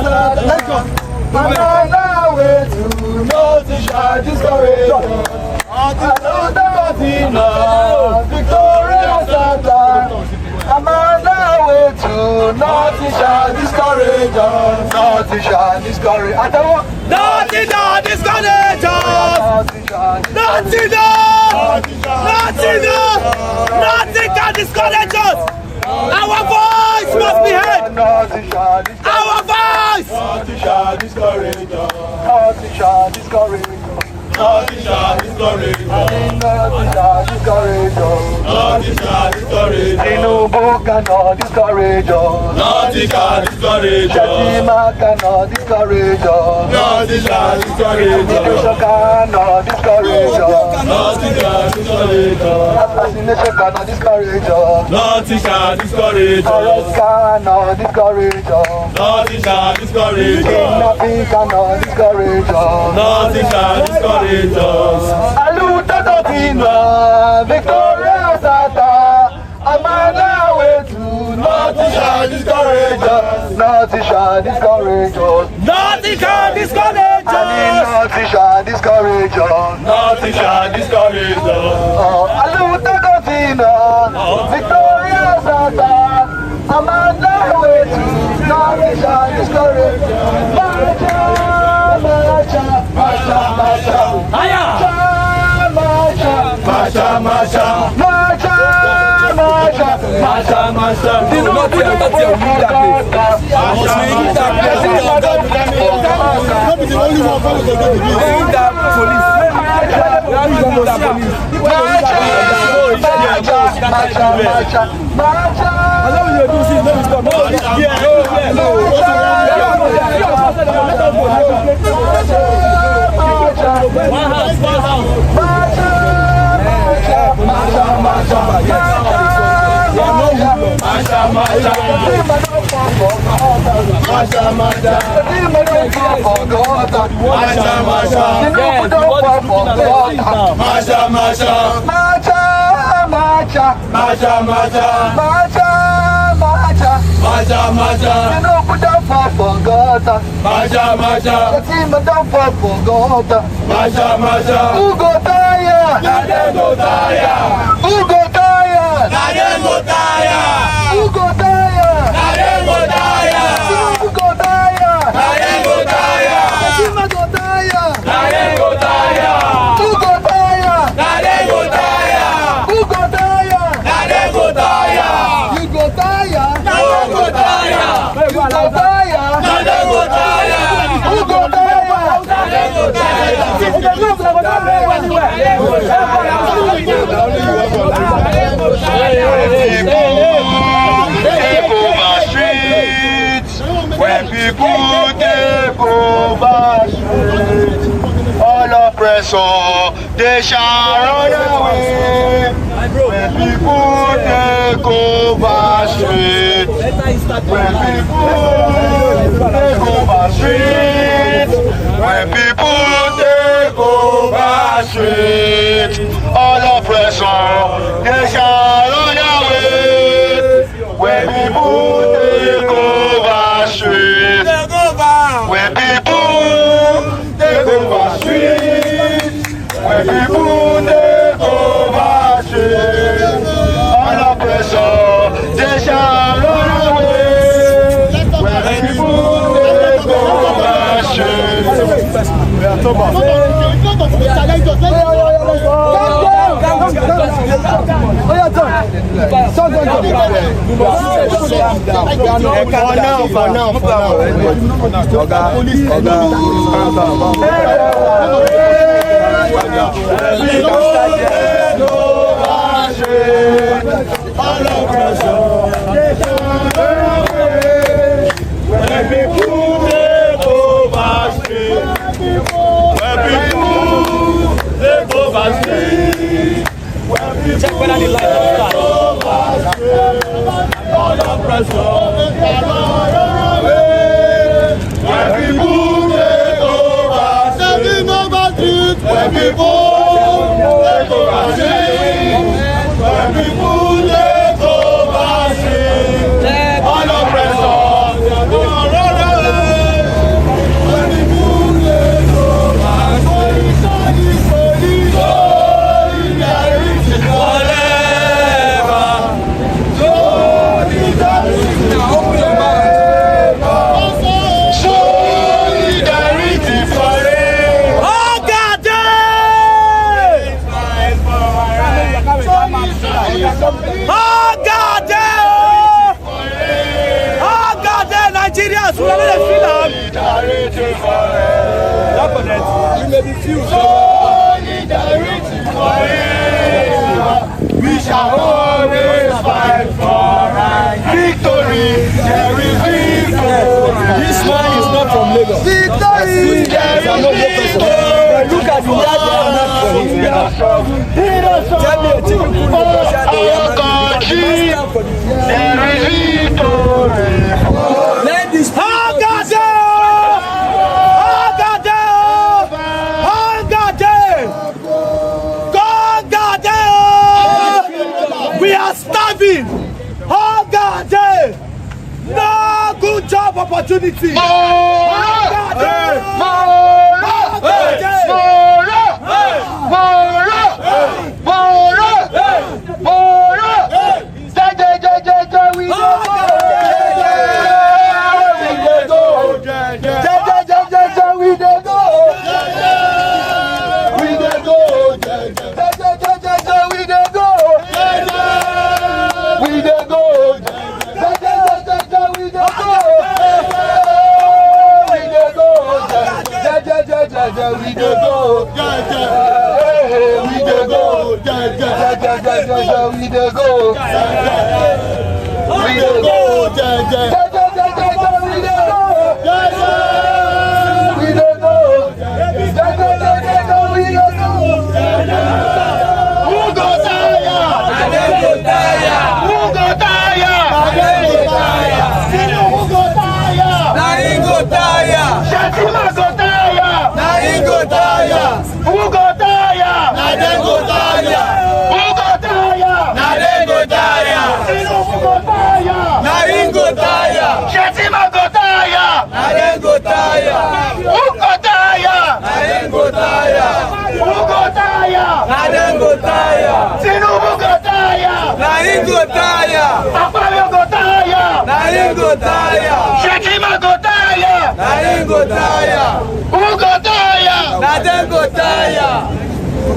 Another way to know to shine discourage. Aluta continua, victorious. Another way to not to shine discourage. Not to shine discourage. Nothing can discourage us. Nothing can discourage us. Our voice must be heard. Our voice. Nothing shall discourage us. Nothing shall discourage us. Nothing shall discourage us. Nothing shall discourage us. Nothing shall discourage us. Tinubu cannot discourage us. Nothing shall discourage us. Shetima cannot discourage us. Nothing shall discourage us. Education cannot discourage us. Nothing shall discourage us. Assassination cannot discourage us. Nothing shall discourage us. Arrest cannot discourage us. Nothing shall discourage us. Kidnapping cannot discourage us. Nothing shall discourage us. Aluta continua, victorious ata. Amana way to nothing shall discourage us. Nothing shall discourage us. Nothing can discourage us. Nothing shall discourage us. Nothing shall discourage us. Aluta continua, victorious ata. Amana way to nothing shall discourage us. Marcha, marcha, Higher. marcha, marcha, marcha, marcha, marcha, marcha, marcha. You know what you leave that place. Not be the only one who will get the police. When people take over streets, all oppressor they shall run away. When people take over streets, when people take over streets, when people take over streets, all oppressor they shall run away. When people take over streets, when people take over streets, when people take over streets, all oppressor they shall run away. When people take over streets. Check whether the light is start. All the pressure. When people take over, when people take over. Solidarity forever. You may be few. Solidarity forever. We shall always fight for right. Victory, there is victory. This man is not from Lagos. Victory, there is victory. Look at the yard they are not for him. Tell me a thing you put in Russia, they are not for the there is victory. Let this We are starving. No good job opportunity.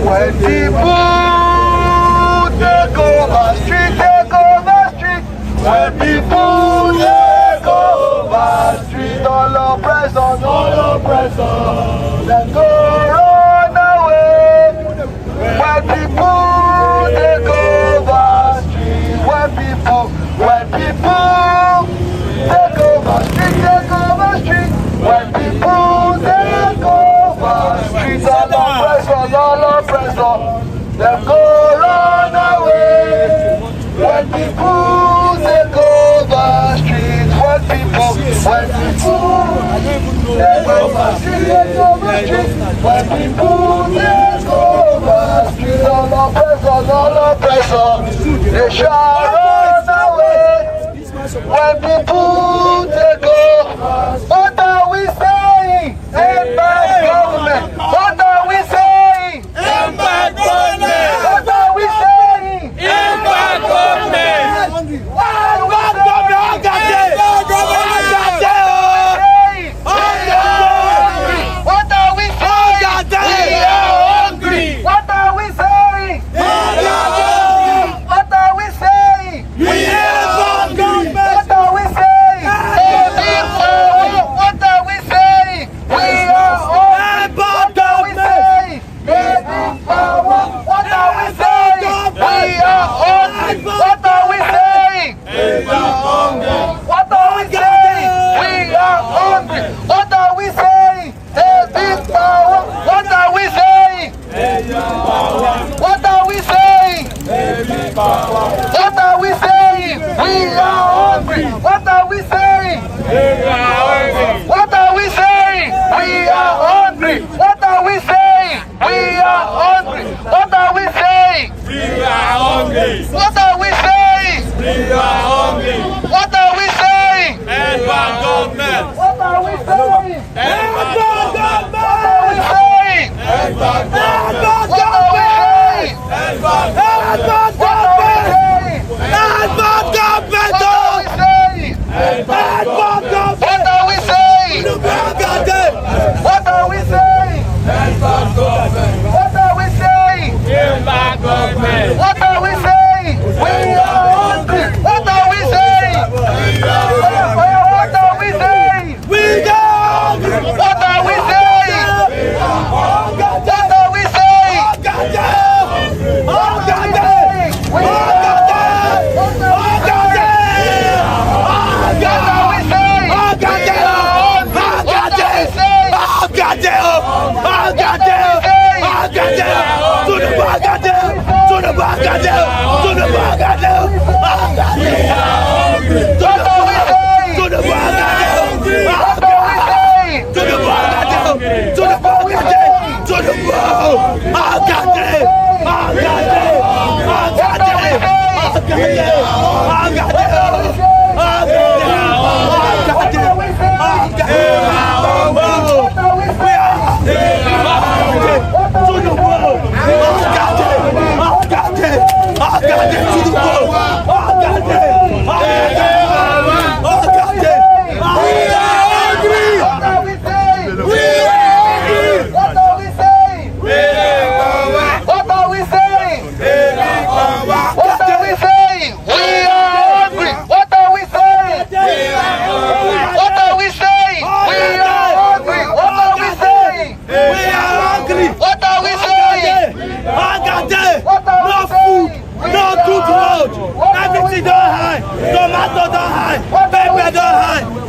When people take over street, when people take over street, all oppressors, then go run away. When people take over street, when people take over street, when people take over street, all oppressors, then go run away. When people take over streets, when people take over streets, when people take over streets, all oppressors, they shall run away. When people take over, what are we saying? Hey, bad government, what are we saying? Government!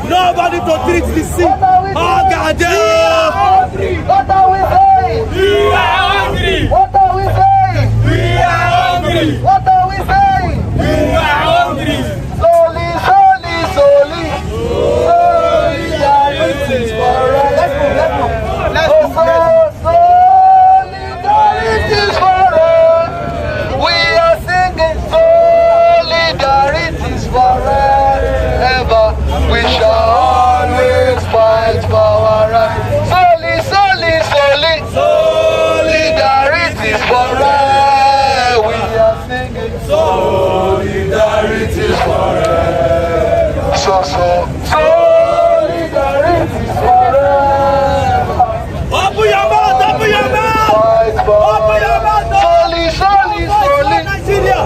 Nobody to treat the sick. Oh God, what are we saying? We are hungry. What are we saying? We are hungry. What are we saying? We are hungry. Slowly, slowly, slowly. Solidarity is forever. Let's move. Solidarity is forever. We are singing solidarity is forever. We shall always fight for our rights. Solidarity is forever. We are singing solidarity is forever. Solidarity is forever. Open your mouth, open your mouth. Open your mouth. Nigeria.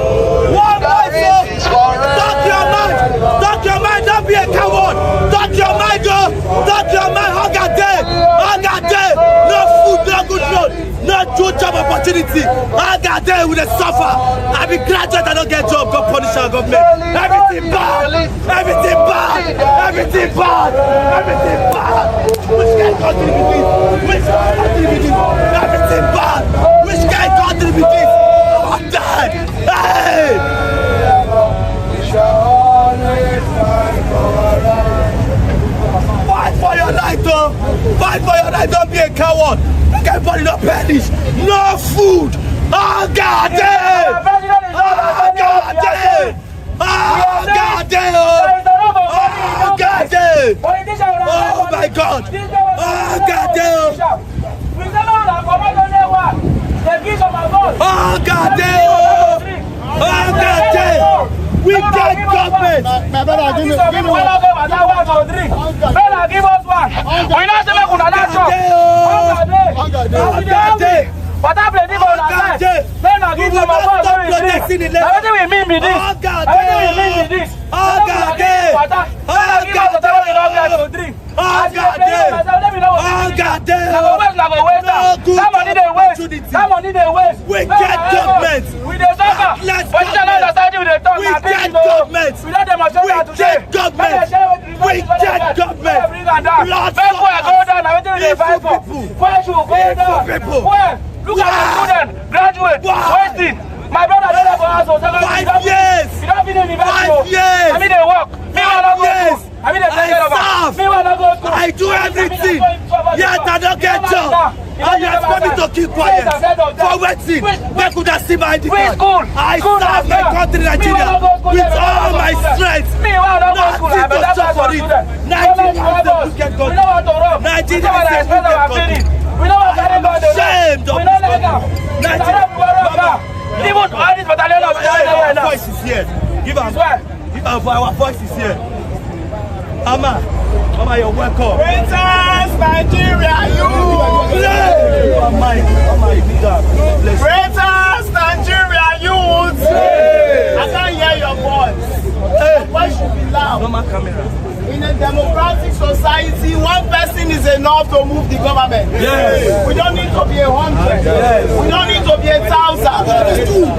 One voice. Talk your mind. Talk your mind. Don't be a coward. Talk your mind, go. Talk your mind. Hunger day. Hunger day. No food, no good road. No true job opportunity. Hunger day with a suffer. I be graduate, I don't get job. Go punish our government. Everything bad. Everything bad. Everything bad. Everything bad. Which kind of country be this? Which country be this? Everything bad. Which kind of country be this? Oh, die. Hey! Fight for your life, though. Fight for your life. Don't be a coward. Make everybody not perish. No food. Oh, God damn. Oh, God damn. Oh, God damn. Oh, God damn. Oh, my God. Oh, God damn. Oh, God damn. Oh, God damn. We get government. My brother, give me one. Brother, give us one. We not say make una not chop. But I play this on our side. Then I give them a ball. Everything we mean be this. Everything we mean be this. Oh, God damn. Oh, God damn. Oh, God damn. Oh, God damn. That money they waste. That money they waste. We get government. We dey suffer. But you don't understand we dey talk. We get government. We don't demonstrate today. We get government. We get government. Blood go down. Everything they fight for. Where should go down? Where? Look at the student, graduate, wasting. My brother don't have a house for 7 years. You don't finish university. 5 years. I mean they work. Me wanna go school. I mean they take care of us. Me wanna go school. I do everything. Yet I don't get job. And you expect me to keep quiet. For waiting. They could have seen my ID card. I serve my country Nigeria with all my strength. Me wanna go school. I better go for it. Nigeria is the wicked country. Nigeria is the wicked country. We don't want to carry God. Shamed of we don't let go. Even all this battalion of our voice is here. Give our voice is here. Mama, you're welcome. Princess Nigeria, you. Princess Nigeria, youth. I can't hear your voice. Your voice should be loud. Normal camera. In a democratic society, one person is enough to move the government. Yes. We don't need to be 100. Yes. We don't need to be 1,000.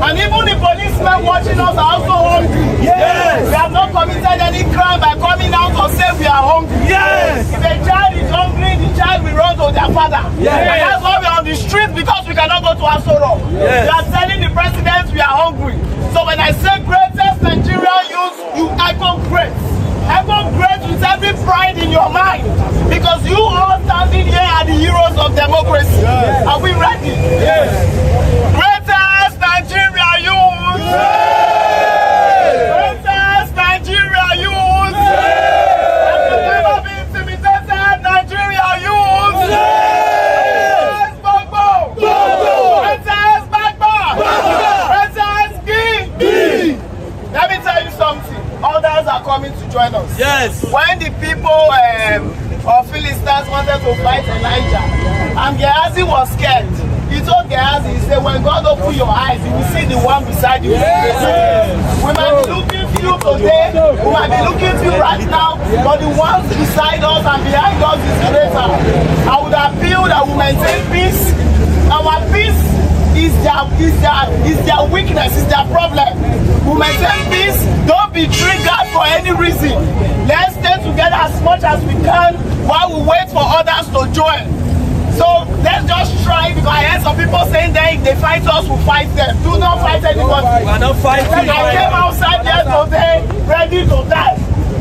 And even the policemen watching us are also hungry. Yes. We have not committed any crime by coming out to say we are hungry. Yes. If a child is hungry, the child will run to their father. Yes. And that's why we are on the street, because we cannot go to Asoro. Yes. We are telling the president we are hungry. So when I say greatest Nigerian youth, you echo great. Echo great with every pride in your mind, because you all standing here are the heroes of democracy. Yes. Are we ready? Yes. Greatest Nigerian Yes. When the people of Philistines wanted to fight Elijah, and Gehazi was scared. He told Gehazi, he said, when God open your eyes, you will see the one beside you. We might be looking few today, we might be looking few right now, but the ones beside us and behind us is greater. I would appeal that we maintain peace. Our peace is their weakness, is their problem. We maintain peace. Don't be triggered for any reason. Let's stay together as much as we can while we wait for others to join. So let's just try, because I heard some people saying that if they fight us, we'll fight them. Do not fight anybody. We are not fighting. I came outside there today ready to die,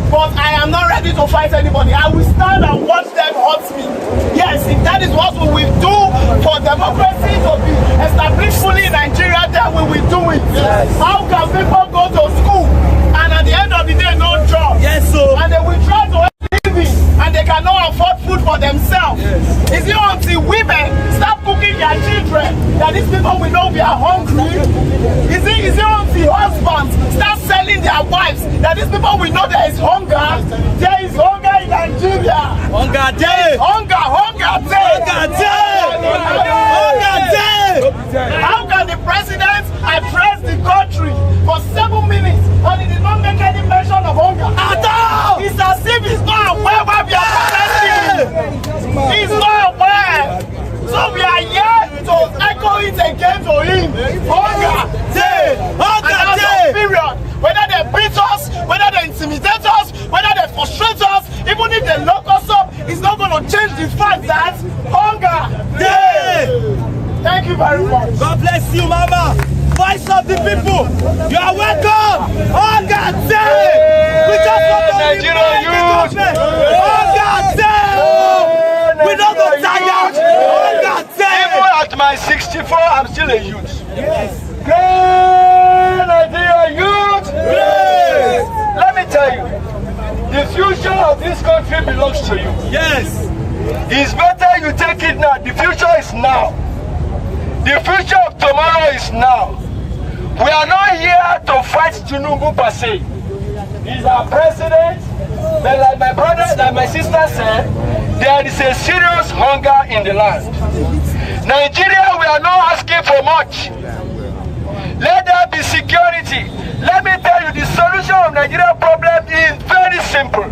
but I am not ready to fight anybody. I will stand and watch them hurt me. Yes, if that is what we will do for democracy to be established fully in Nigeria, then we will do it. Yes. How can people go to school and at the end of the day no job? Yes, so. And they will try to live and they cannot afford food for themselves. Yes. Is it until women start cooking their children that these people will know we are hungry? Is it until husbands start selling their wives that these people will know there is hunger? There is hunger in Nigeria. Hunger day. Hunger day. Hunger day. Hunger day. How can the president address the country for 7 minutes and he did not make any mention of hunger? At all. It's as if he's not aware where we are protesting. He's not aware. So we are here to echo it again to him. Hunger day. Hunger day. Period. Whether they beat us, whether they intimidate us, whether they frustrate us, even if they lock us up, it's not going to change the fact that hunger day. Thank you very much. God bless you, Mama. Voice of the people. You are welcome. Hunger day. We just want to Nigeria youth. Hunger day. We don't go tired. Hunger day. Even at my 64, I'm still a youth. Yes. Great Nigeria youth. Yes. Let me tell you, the future of this country belongs to you. Yes. It's better you take it now. The future is now. The future of tomorrow is now. We are not here to fight Tinubu per se. He's our president. But like my brother, like my sister said, there is a serious hunger in the land. Nigeria, we are not asking for much. Let there be security. Let me tell you, the solution of Nigerian problem is very simple.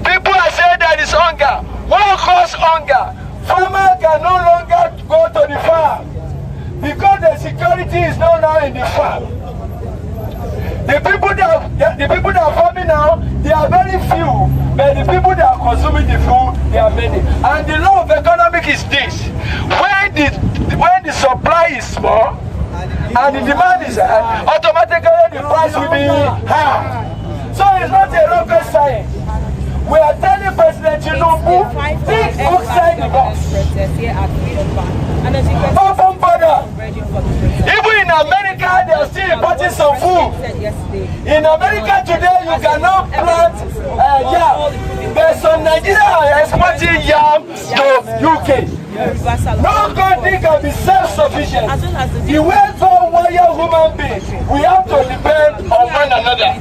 People are saying there is hunger. What causes hunger? Farmers can no longer go to the farm because the security is not now in the farm. The people that are farming now, they are very few, but the people that are consuming the food, they are many. And the law of economic is this: when the supply is small and the demand is high, automatically the price will be high. So it's not a rocket science. We are telling President Tinubu, think outside the box. Open border. Even in America, they are still importing some food. In America today, you cannot plant yam. But some Nigeria are exporting yam to UK. No country can be self-sufficient. The way for human beings, we have to depend on one another.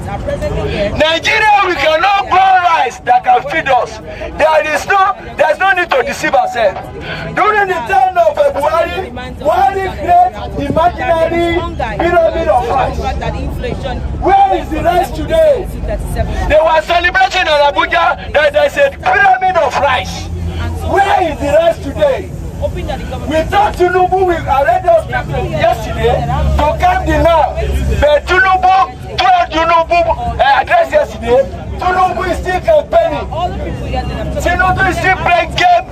Nigeria, we cannot grow rice that can feed us. There's no need to deceive ourselves. During the time of Buhari create imaginary pyramid of rice. Where is the rice today? They were celebrating in Abuja that there is a pyramid of rice. Where is the rice today? We thought Tinubu will arrest us yesterday to calm the now. But Tinubu addressed yesterday. Tinubu is still campaigning. Tinubu is still playing game.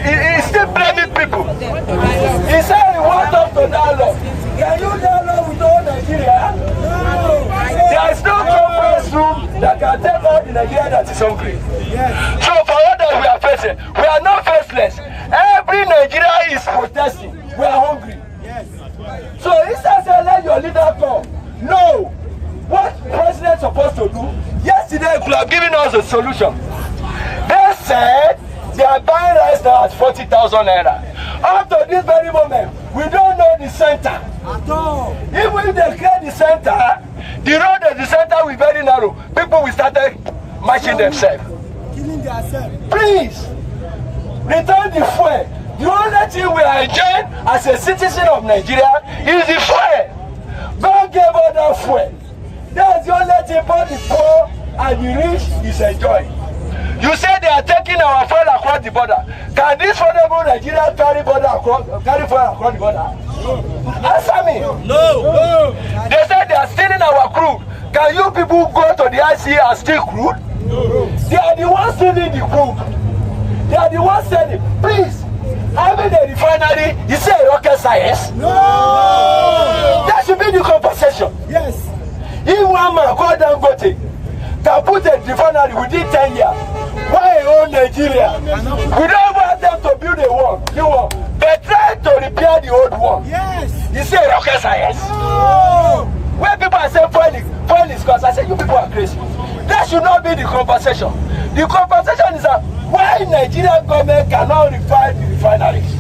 He's still blaming people. He said he wants us to dialogue. Can you dialogue with all Nigeria? There is no conference room that can tell all the Nigeria that is hungry. So for all that we are facing, we are not faceless. Every Nigeria is protesting. We are hungry. So instead of let your leader come, no. What the president is supposed to do? Yesterday, he could have given us a solution. They said they are buying rice now at 40,000 naira. Up to this very moment, we don't know the center. Even if they create the center, The road at the center will be very narrow. People will start marching themselves. Killing themselves. Please, return the fuel. The only thing we are enjoying as a citizen of Nigeria is the fuel. God gave us that fuel. That's the only thing both the poor and the rich is enjoying. You say they are taking our fuel across the border. Can this honorable Nigeria carry fuel across the border? Answer me. No. They said they are stealing our crude. Can you people go to the IC and steal crude? No. They are the ones stealing the crude. They are the ones selling. Please, having a refinery, you say rocket science? No. That should be the compensation. Yes. If one man called Dangote can put a refinery within 10 years, why own Nigeria? We don't want them to build a new one. They try to repair the old one. Yes. You say rocket science? No. When people are saying foil is cost, I say you people are crazy. That should not be the compensation. The compensation is that why Nigerian government cannot refine the refineries.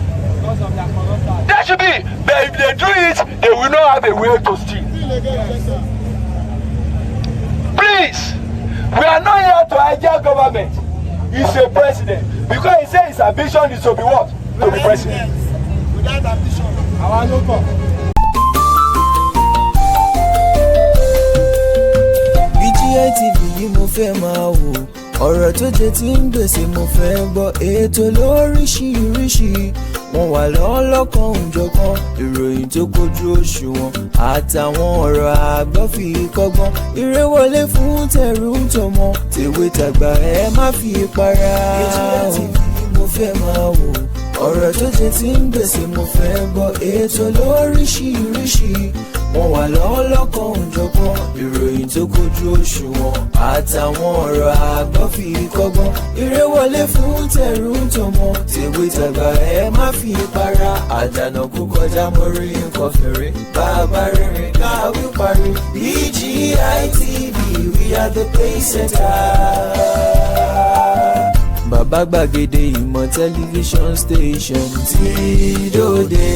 That should be, but if they do it, they will not have a way to steal. Please, we are not here to hijack government. He's a president. Because he said his ambition is to be what? To be president. Without ambition, our no come. BGI TV yìí mo fẹ́ máa wò, ọ̀rọ̀ tó jẹ tí ń gbèsè mo fẹ́ gbọ́, ètò lóríṣiríṣi wọ́n wà lọ́lọ́kan òjọ̀kan, ìròyìn tó kojú òṣùwọ̀n àtàwọn ọ̀rọ̀ àgbọ́ fi kọ́gbọ́n, eré wọlé fún tẹ̀rù tọmọ, tèwe tàgbà ẹ má fi para. BGI TV yìí mo fẹ́ máa wò, ọ̀rọ̀ tó jẹ tí ń gbèsè mo fẹ́ gbọ́, ètò lóríṣiríṣi wọ́n wà lọ́lọ́kan òjọ̀kan, ìròyìn tó kojú òṣùwọ̀n àtàwọn ọ̀rọ̀ àgbọ́ fi kọ́gbọ́n, eré wọlé fún tẹ̀rù tọmọ, tèwe tàgbà ẹ má fi para. Àdànà kú kọjá mórí nǹkan fèrè, bàbá rìnrìn káwí parí. BGI TV, we are the pace setter. Bàbá gbàgede ìmọ̀ tẹlifíṣọ̀n station tí dòde.